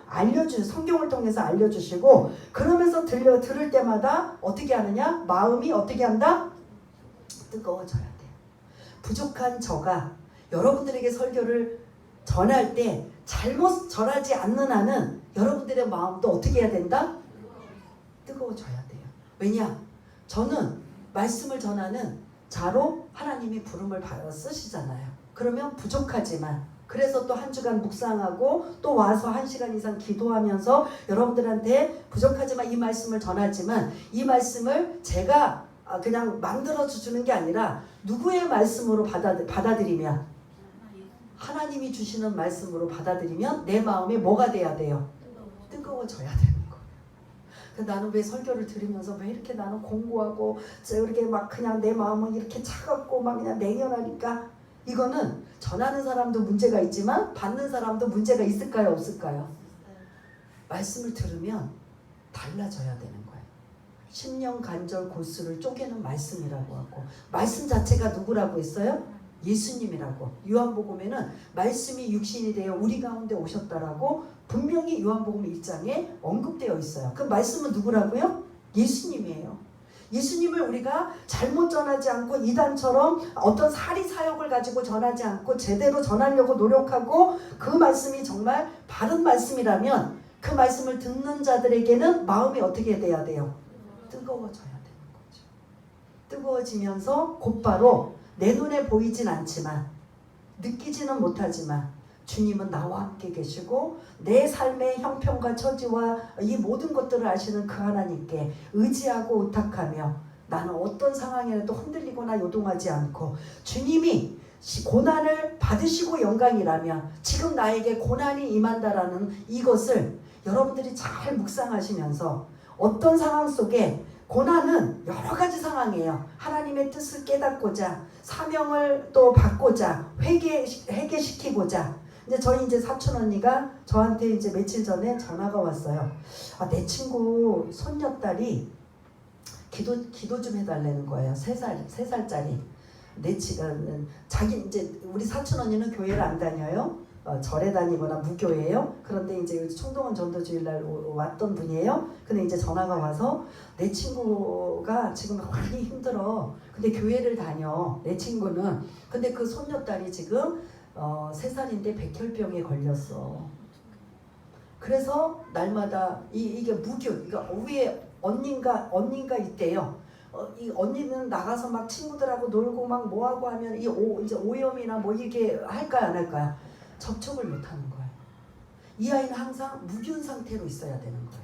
Speaker 1: 성경을 통해서 알려주시고, 그러면서 들을 때마다 어떻게 하느냐? 마음이 어떻게 한다? 뜨거워져야 돼요. 부족한 저가 여러분들에게 설교를 전할 때 잘못 전하지 않는 한은 여러분들의 마음도 어떻게 해야 된다? 뜨거워져야 돼요. 왜냐? 저는 말씀을 전하는 자로 하나님이 부름을 받아 쓰시잖아요. 그러면 부족하지만, 그래서 또 한 주간 묵상하고 또 와서 1시간 이상 기도하면서 여러분들한테 부족하지만 이 말씀을 전하지만, 이 말씀을 제가 그냥 만들어 주는 게 아니라 누구의 말씀으로 받아들이면, 하나님이 주시는 말씀으로 받아들이면 내 마음이 뭐가 돼야 돼요? 뜨거워져야 되는 거예요. 나는 왜 설교를 들으면서 왜 이렇게 나는 공부하고 이렇게 막 그냥 내 마음은 이렇게 차갑고 막 그냥 냉혈하니까, 이거는 전하는 사람도 문제가 있지만 받는 사람도 문제가 있을까요? 없을까요? 말씀을 들으면 달라져야 되는 거예요. 심령 간절 골수를 쪼개는 말씀이라고 하고, 말씀 자체가 누구라고 했어요? 예수님이라고. 요한복음에는 말씀이 육신이 되어 우리 가운데 오셨다라고 분명히 요한복음 1장에 언급되어 있어요. 그 말씀은 누구라고요? 예수님이에요. 예수님을 우리가 잘못 전하지 않고 이단처럼 어떤 사리사욕을 가지고 전하지 않고 제대로 전하려고 노력하고 그 말씀이 정말 바른 말씀이라면 그 말씀을 듣는 자들에게는 마음이 어떻게 돼야 돼요? 뜨거워져야 되는 거죠. 뜨거워지면서 곧바로 내 눈에 보이진 않지만, 느끼지는 못하지만 주님은 나와 함께 계시고 내 삶의 형편과 처지와 이 모든 것들을 아시는 그 하나님께 의지하고 의탁하며 나는 어떤 상황에도 흔들리거나 요동하지 않고, 주님이 고난을 받으시고 영광이라면 지금 나에게 고난이 임한다라는 이것을 여러분들이 잘 묵상하시면서, 어떤 상황 속에 고난은 여러 가지 상황이에요. 하나님의 뜻을 깨닫고자, 사명을 또 받고자, 회개시키고자. 이제 저희 사촌 언니가 저한테 이제 며칠 전에 전화가 왔어요. 내 친구 손녀딸이 기도 좀 해달라는 거예요. 3살짜리. 자기 이제 우리 사촌 언니는 교회를 안 다녀요. 절에 다니거나 무교예요. 그런데 이제 총동원 전도주일날 왔던 분이에요. 근데 이제 전화가 와서 내 친구가 지금 많이 힘들어. 근데 교회를 다녀. 내 친구는. 근데 그 손녀딸이 지금 3살인데 백혈병에 걸렸어. 그래서 날마다 이게 무교, 위에 언니가 있대요. 이 언니는 나가서 막 친구들하고 놀고 막 뭐하고 하면 이제 오염이나 뭐 이게 할까요, 안 할까요? 접촉을 못 하는 거예요. 이 아이는 항상 무균 상태로 있어야 되는 거예요.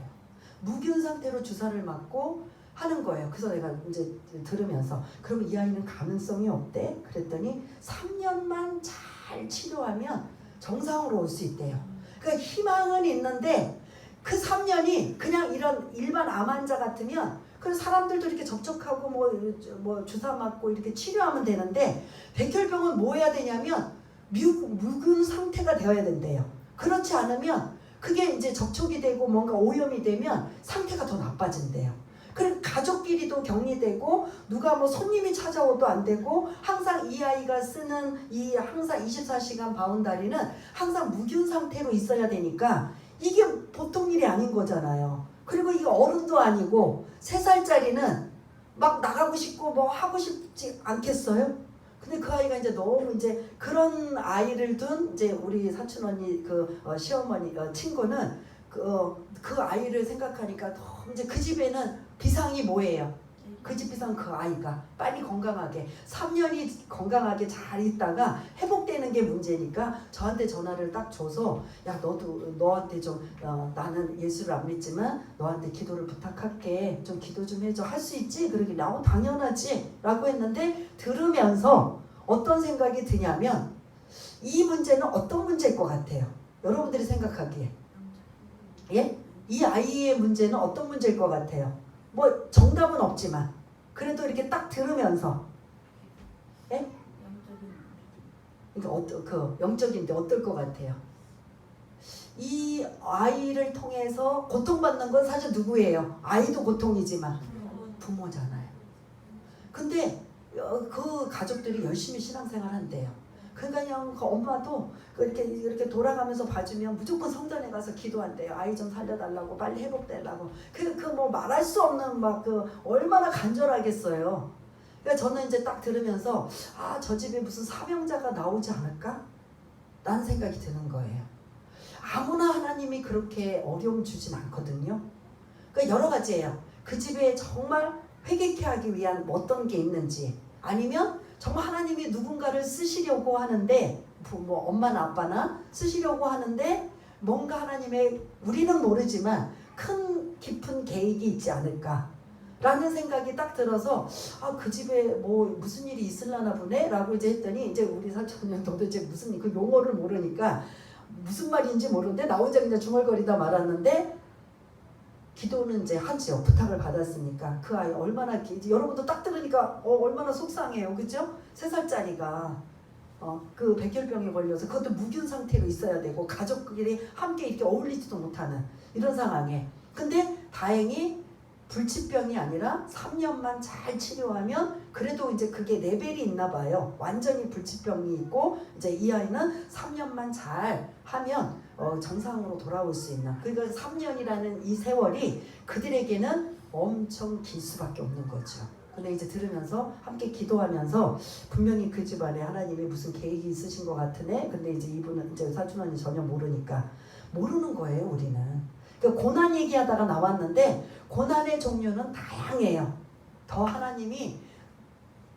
Speaker 1: 무균 상태로 주사를 맞고 하는 거예요. 그래서 내가 이제 들으면서, 그럼 이 아이는 가능성이 없대? 그랬더니 3년만 잘 치료하면 정상으로 올 수 있대요. 그러니까 희망은 있는데 그 3년이 그냥 이런 일반 암 환자 같으면 그 사람들도 이렇게 접촉하고 뭐 주사 맞고 이렇게 치료하면 되는데, 백혈병은 뭐 해야 되냐면 무균 상태가 되어야 된대요. 그렇지 않으면 그게 이제 접촉이 되고 뭔가 오염이 되면 상태가 더 나빠진대요. 그럼 가족끼리도 격리되고 누가 뭐 손님이 찾아오도 안 되고 항상 이 아이가 쓰는 이 항상 24시간 바운다리는 항상 무균 상태로 있어야 되니까 이게 보통 일이 아닌 거잖아요. 그리고 이게 어른도 아니고 3살짜리는 막 나가고 싶고 뭐 하고 싶지 않겠어요? 근데 그 아이가 이제 너무 이제 그런 아이를 둔 이제 우리 사촌 언니 시어머니 친구는 그 아이를 생각하니까 너무 이제 그 집에는 비상이 뭐예요? 그 집 비상 그 아이가 빨리 건강하게 3년이 건강하게 잘 있다가 회복되는 게 문제니까 저한테 전화를 딱 줘서 야 너도 너한테 좀 나는 예수를 안 믿지만 너한테 기도를 부탁할게 좀 기도 좀 해줘 할 수 있지? 그러길래 당연하지 라고 했는데 들으면서 어떤 생각이 드냐면 이 문제는 어떤 문제일 것 같아요? 여러분들이 생각하기에 예? 이 아이의 문제는 어떤 문제일 것 같아요? 뭐 정답은 없지만 그래도 이렇게 딱 들으면서 예? 그러니까 영적인데 어떨 것 같아요? 이 아이를 통해서 고통받는 건 사실 누구예요? 아이도 고통이지만 부모잖아요. 근데 그 가족들이 열심히 신앙생활 한대요. 그러니까 그냥 그 엄마도 이렇게 돌아가면서 봐주면 무조건 성전에 가서 기도한대요. 아이 좀 살려달라고 빨리 회복되려고. 뭐 말할 수 없는 얼마나 간절하겠어요. 그러니까 저는 이제 딱 들으면서 저 집에 무슨 사명자가 나오지 않을까? 라는 생각이 드는 거예요. 아무나 하나님이 그렇게 어려움 주진 않거든요. 그러니까 여러 가지예요. 그 집에 정말 회개케 하기 위한 어떤 게 있는지 아니면 정말 하나님이 누군가를 쓰시려고 하는데 뭐 엄마나 아빠나 쓰시려고 하는데 뭔가 하나님의 우리는 모르지만 큰 깊은 계획이 있지 않을까 라는 생각이 딱 들어서 그 집에 뭐 무슨 일이 있을라나 보네 라고 이제 했더니 이제 우리 사촌은 도대체 무슨 그 용어를 모르니까 무슨 말인지 모르는데 나 혼자 그냥 중얼거리다 말았는데 기도는 이제 하지요. 부탁을 받았으니까 그 아이 얼마나 여러분도 딱 들으니까 얼마나 속상해요. 그죠? 3살짜리가 그 백혈병에 걸려서 그것도 무균 상태로 있어야 되고 가족끼리 함께 이렇게 어울리지도 못하는 이런 상황에 근데 다행히 불치병이 아니라 3년만 잘 치료하면 그래도 이제 그게 레벨이 있나 봐요. 완전히 불치병이 있고 이제 이 아이는 3년만 잘 하면 정상으로 돌아올 수 있는 그러니까 3년이라는 이 세월이 그들에게는 엄청 길 수밖에 없는 거죠. 근데 이제 들으면서 함께 기도하면서 분명히 그 집안에 하나님이 무슨 계획이 있으신 것 같으네. 근데 이제 이분은 이제 사촌언니 전혀 모르니까 모르는 거예요. 우리는. 그러니까 고난 얘기하다가 나왔는데 고난의 종류는 다양해요. 더 하나님이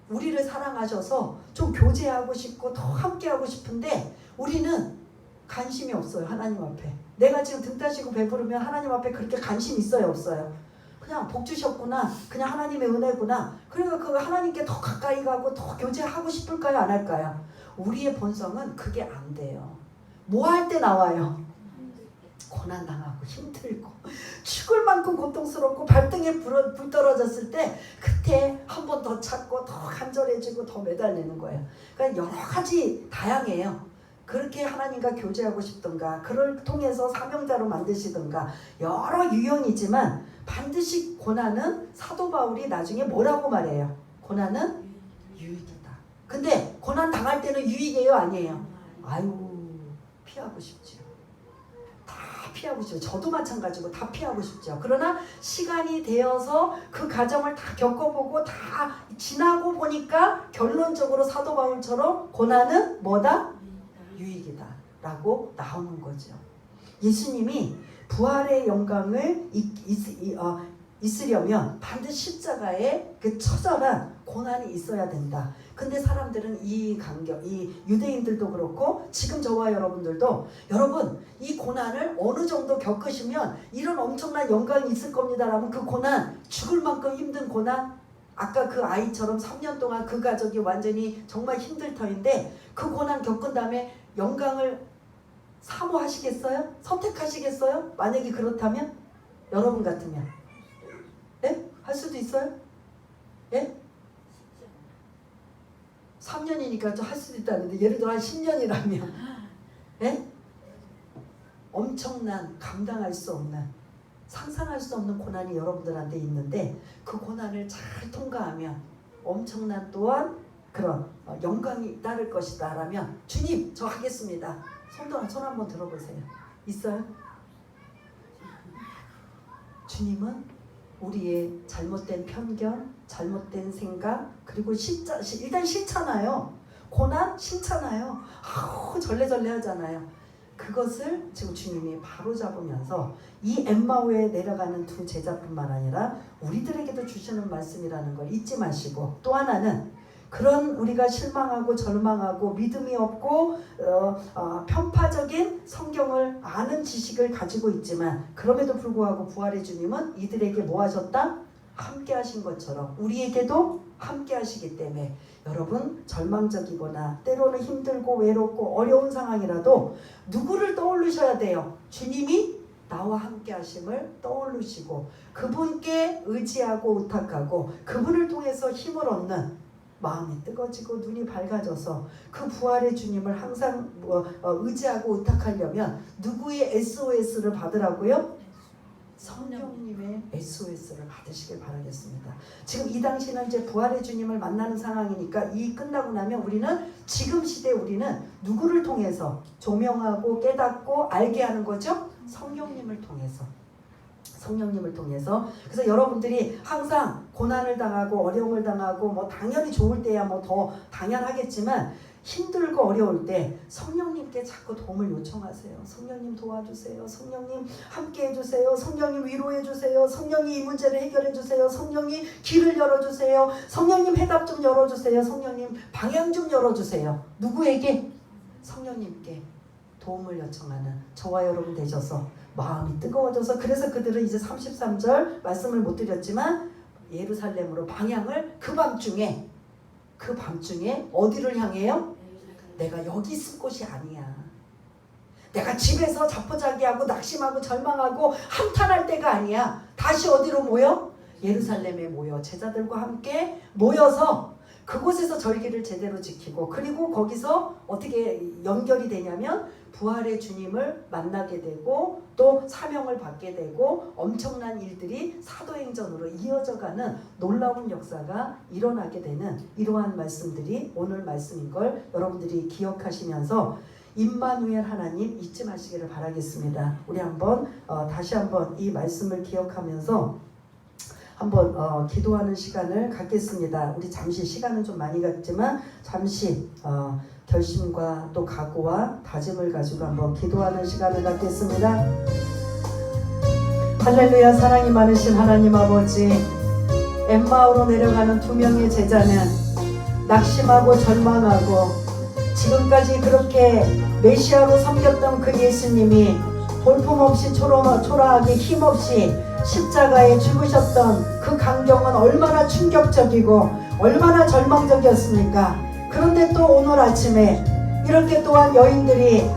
Speaker 1: 우리를 사랑하셔서 좀 교제하고 싶고 더 함께하고 싶은데 우리는 관심이 없어요. 하나님 앞에. 내가 지금 등 따시고 배부르면 하나님 앞에 그렇게 관심 있어요? 없어요? 그냥 복 주셨구나. 그냥 하나님의 은혜구나. 그러니까 그 하나님께 더 가까이 가고 더 교제하고 싶을까요? 안 할까요? 우리의 본성은 그게 안 돼요. 뭐 할 때 나와요? 고난당하고 힘들고 죽을 만큼 고통스럽고 발등에 불 떨어졌을 때 그때 한 번 더 찾고 더 간절해지고 더 매달리는 거예요. 그러니까 여러 가지 다양해요. 그렇게 하나님과 교제하고 싶던가 그를 통해서 사명자로 만드시던가 여러 유형이지만 반드시 고난은 사도 바울이 나중에 뭐라고 말해요? 고난은 유익이다. 근데 고난 당할 때는 유익이에요? 아니에요? 아유 피하고 싶죠. 피하고 싶죠. 저도 마찬가지고 다 피하고 싶죠. 그러나 시간이 되어서 그 과정을 다 겪어보고 다 지나고 보니까 결론적으로 사도 바울처럼 고난은 뭐다? 유익이다 라고 나오는 거죠. 예수님이 부활의 영광을 있으려면 반드시 십자가에 그 처절한 고난이 있어야 된다. 근데 사람들은 이 유대인들도 그렇고 지금 저와 여러분들도 여러분 이 고난을 어느 정도 겪으시면 이런 엄청난 영광이 있을 겁니다 라면 그 고난 죽을 만큼 힘든 고난 아까 그 아이처럼 3년 동안 그 가족이 완전히 정말 힘들 터인데 그 고난 겪은 다음에 영광을 사모하시겠어요? 선택하시겠어요? 만약에 그렇다면 여러분 같으면 예? 할 수도 있어요? 예? 3년이니까 좀 할 수도 있다는데 예를 들어 한 10년이라면 예? 엄청난 감당할 수 없는 상상할 수 없는 고난이 여러분들한테 있는데 그 고난을 잘 통과하면 엄청난 또한 그런 영광이 따를 것이다 라면 주님 저 하겠습니다. 손 한번 들어보세요. 있어요? 주님은 우리의 잘못된 편견, 잘못된 생각 그리고 일단 싫잖아요. 고난 싫잖아요. 아우 절레절레 하잖아요. 그것을 지금 주님이 바로 잡으면서 이 엠마오에 내려가는 두 제자뿐만 아니라 우리들에게도 주시는 말씀이라는 걸 잊지 마시고 또 하나는 그런 우리가 실망하고 절망하고 믿음이 없고 편파적인 성경을 아는 지식을 가지고 있지만 그럼에도 불구하고 부활의 주님은 이들에게 뭐 하셨다? 함께 하신 것처럼 우리에게도 함께 하시기 때문에 여러분 절망적이거나 때로는 힘들고 외롭고 어려운 상황이라도 누구를 떠올리셔야 돼요? 주님이 나와 함께 하심을 떠올리시고 그분께 의지하고 의탁하고 그분을 통해서 힘을 얻는 마음이 뜨거지고 눈이 밝아져서 그 부활의 주님을 항상 의지하고 의탁하려면 누구의 SOS를 받으라고요? 성령님의 SOS를 받으시길 바라겠습니다. 지금 이 당시는 이제 부활의 주님을 만나는 상황이니까 이 끝나고 나면 우리는 지금 시대에 우리는 누구를 통해서 조명하고 깨닫고 알게 하는 거죠? 성령님을 통해서. 성령님을 통해서. 그래서 여러분들이 항상 고난을 당하고 어려움을 당하고 뭐 당연히 좋을 때야 뭐 더 당연하겠지만 힘들고 어려울 때 성령님께 자꾸 도움을 요청하세요. 성령님 도와주세요. 성령님 함께 해주세요. 성령님 위로해주세요. 성령님 이 문제를 해결해주세요. 성령님 길을 열어주세요. 성령님 해답 좀 열어주세요. 성령님 방향 좀 열어주세요. 누구에게? 성령님께 도움을 요청하는 저와 여러분 되셔서 마음이 뜨거워져서 그래서 그들은 이제 33절 말씀을 못 드렸지만 예루살렘으로 방향을 그 밤중에 어디를 향해요? 내가 여기 있을 곳이 아니야. 내가 집에서 자포자기하고 낙심하고 절망하고 한탄할 때가 아니야. 다시 어디로 모여? 예루살렘에 모여 제자들과 함께 모여서 그곳에서 절기를 제대로 지키고 그리고 거기서 어떻게 연결이 되냐면 부활의 주님을 만나게 되고 또 사명을 받게 되고 엄청난 일들이 사도행전으로 이어져가는 놀라운 역사가 일어나게 되는 이러한 말씀들이 오늘 말씀인 걸 여러분들이 기억하시면서 임마누엘 하나님 잊지 마시기를 바라겠습니다. 우리 한번 다시 한번 이 말씀을 기억하면서 한번 기도하는 시간을 갖겠습니다. 우리 잠시 시간은 좀 많이 갔지만 잠시 결심과 또 각오와 다짐을 가지고 한번 기도하는 시간을 갖겠습니다. 할렐루야. 사랑이 많으신 하나님 아버지, 엠마오로 내려가는 두 명의 제자는 낙심하고 절망하고 지금까지 그렇게 메시아로 섬겼던 그 예수님이 볼품없이 초라하게 힘없이 십자가에 죽으셨던 그 광경은 얼마나 충격적이고 얼마나 절망적이었습니까? 그런데 또 오늘 아침에 이렇게 또한 여인들이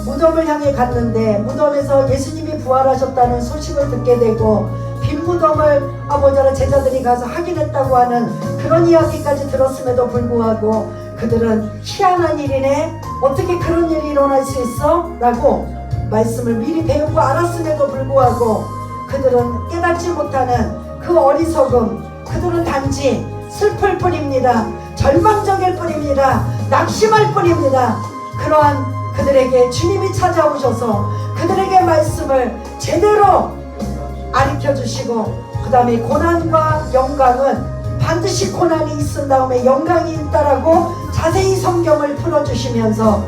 Speaker 1: 무덤을 향해 갔는데 무덤에서 예수님이 부활하셨다는 소식을 듣게 되고 빈 무덤을 아버지와 제자들이 가서 확인했다고 하는 그런 이야기까지 들었음에도 불구하고 그들은 희한한 일이네, 어떻게 그런 일이 일어날 수 있어? 라고 말씀을 미리 배우고 알았음에도 불구하고 그들은 깨닫지 못하는 그 어리석음, 그들은 단지 슬플 뿐입니다. 절망적일 뿐입니다. 낙심할 뿐입니다. 그러한 그들에게 주님이 찾아오셔서 그들에게 말씀을 제대로 가르쳐 주시고 그 다음에 고난과 영광은 반드시 고난이 있은 다음에 영광이 있다라고 자세히 성경을 풀어주시면서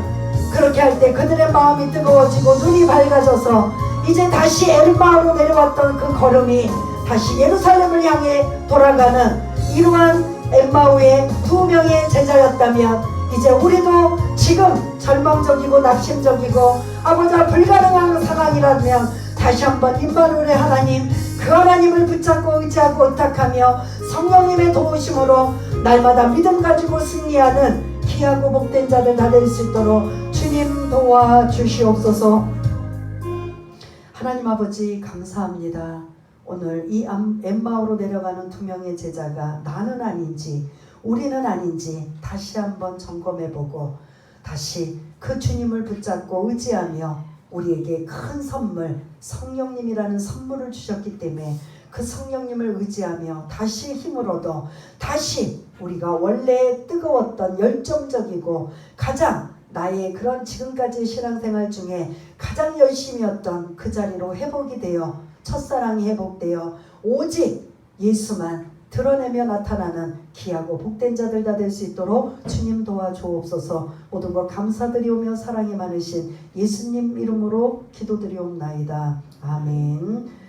Speaker 1: 그렇게 할 때 그들의 마음이 뜨거워지고 눈이 밝아져서 이제 다시 엠마오로 내려왔던 그 걸음이 다시 예루살렘을 향해 돌아가는 이러한 엠마오의 두 명의 제자였다면 이제 우리도 지금 절망적이고 낙심적이고 아버지와 불가능한 상황이라면 다시 한번 임마누엘의 하나님, 그 하나님을 붙잡고 의지하고 의탁하며 성령님의 도우심으로 날마다 믿음 가지고 승리하는 귀하고 복된 자들 다 될 수 있도록 주님 도와주시옵소서. 하나님 아버지 감사합니다. 오늘 이 엠마오로 내려가는 두 명의 제자가 나는 아닌지 우리는 아닌지 다시 한번 점검해보고 다시 그 주님을 붙잡고 의지하며 우리에게 큰 선물, 성령님이라는 선물을 주셨기 때문에 그 성령님을 의지하며 다시 힘을 얻어 다시 우리가 원래 뜨거웠던 열정적이고 가장 나의 그런 지금까지의 신앙생활 중에 가장 열심이었던 그 자리로 회복이 되어 첫사랑이 회복되어 오직 예수만 드러내며 나타나는 귀하고 복된 자들 다 될 수 있도록 주님 도와주옵소서. 모든 것 감사드리오며 사랑이 많으신 예수님 이름으로 기도드리옵나이다. 아멘.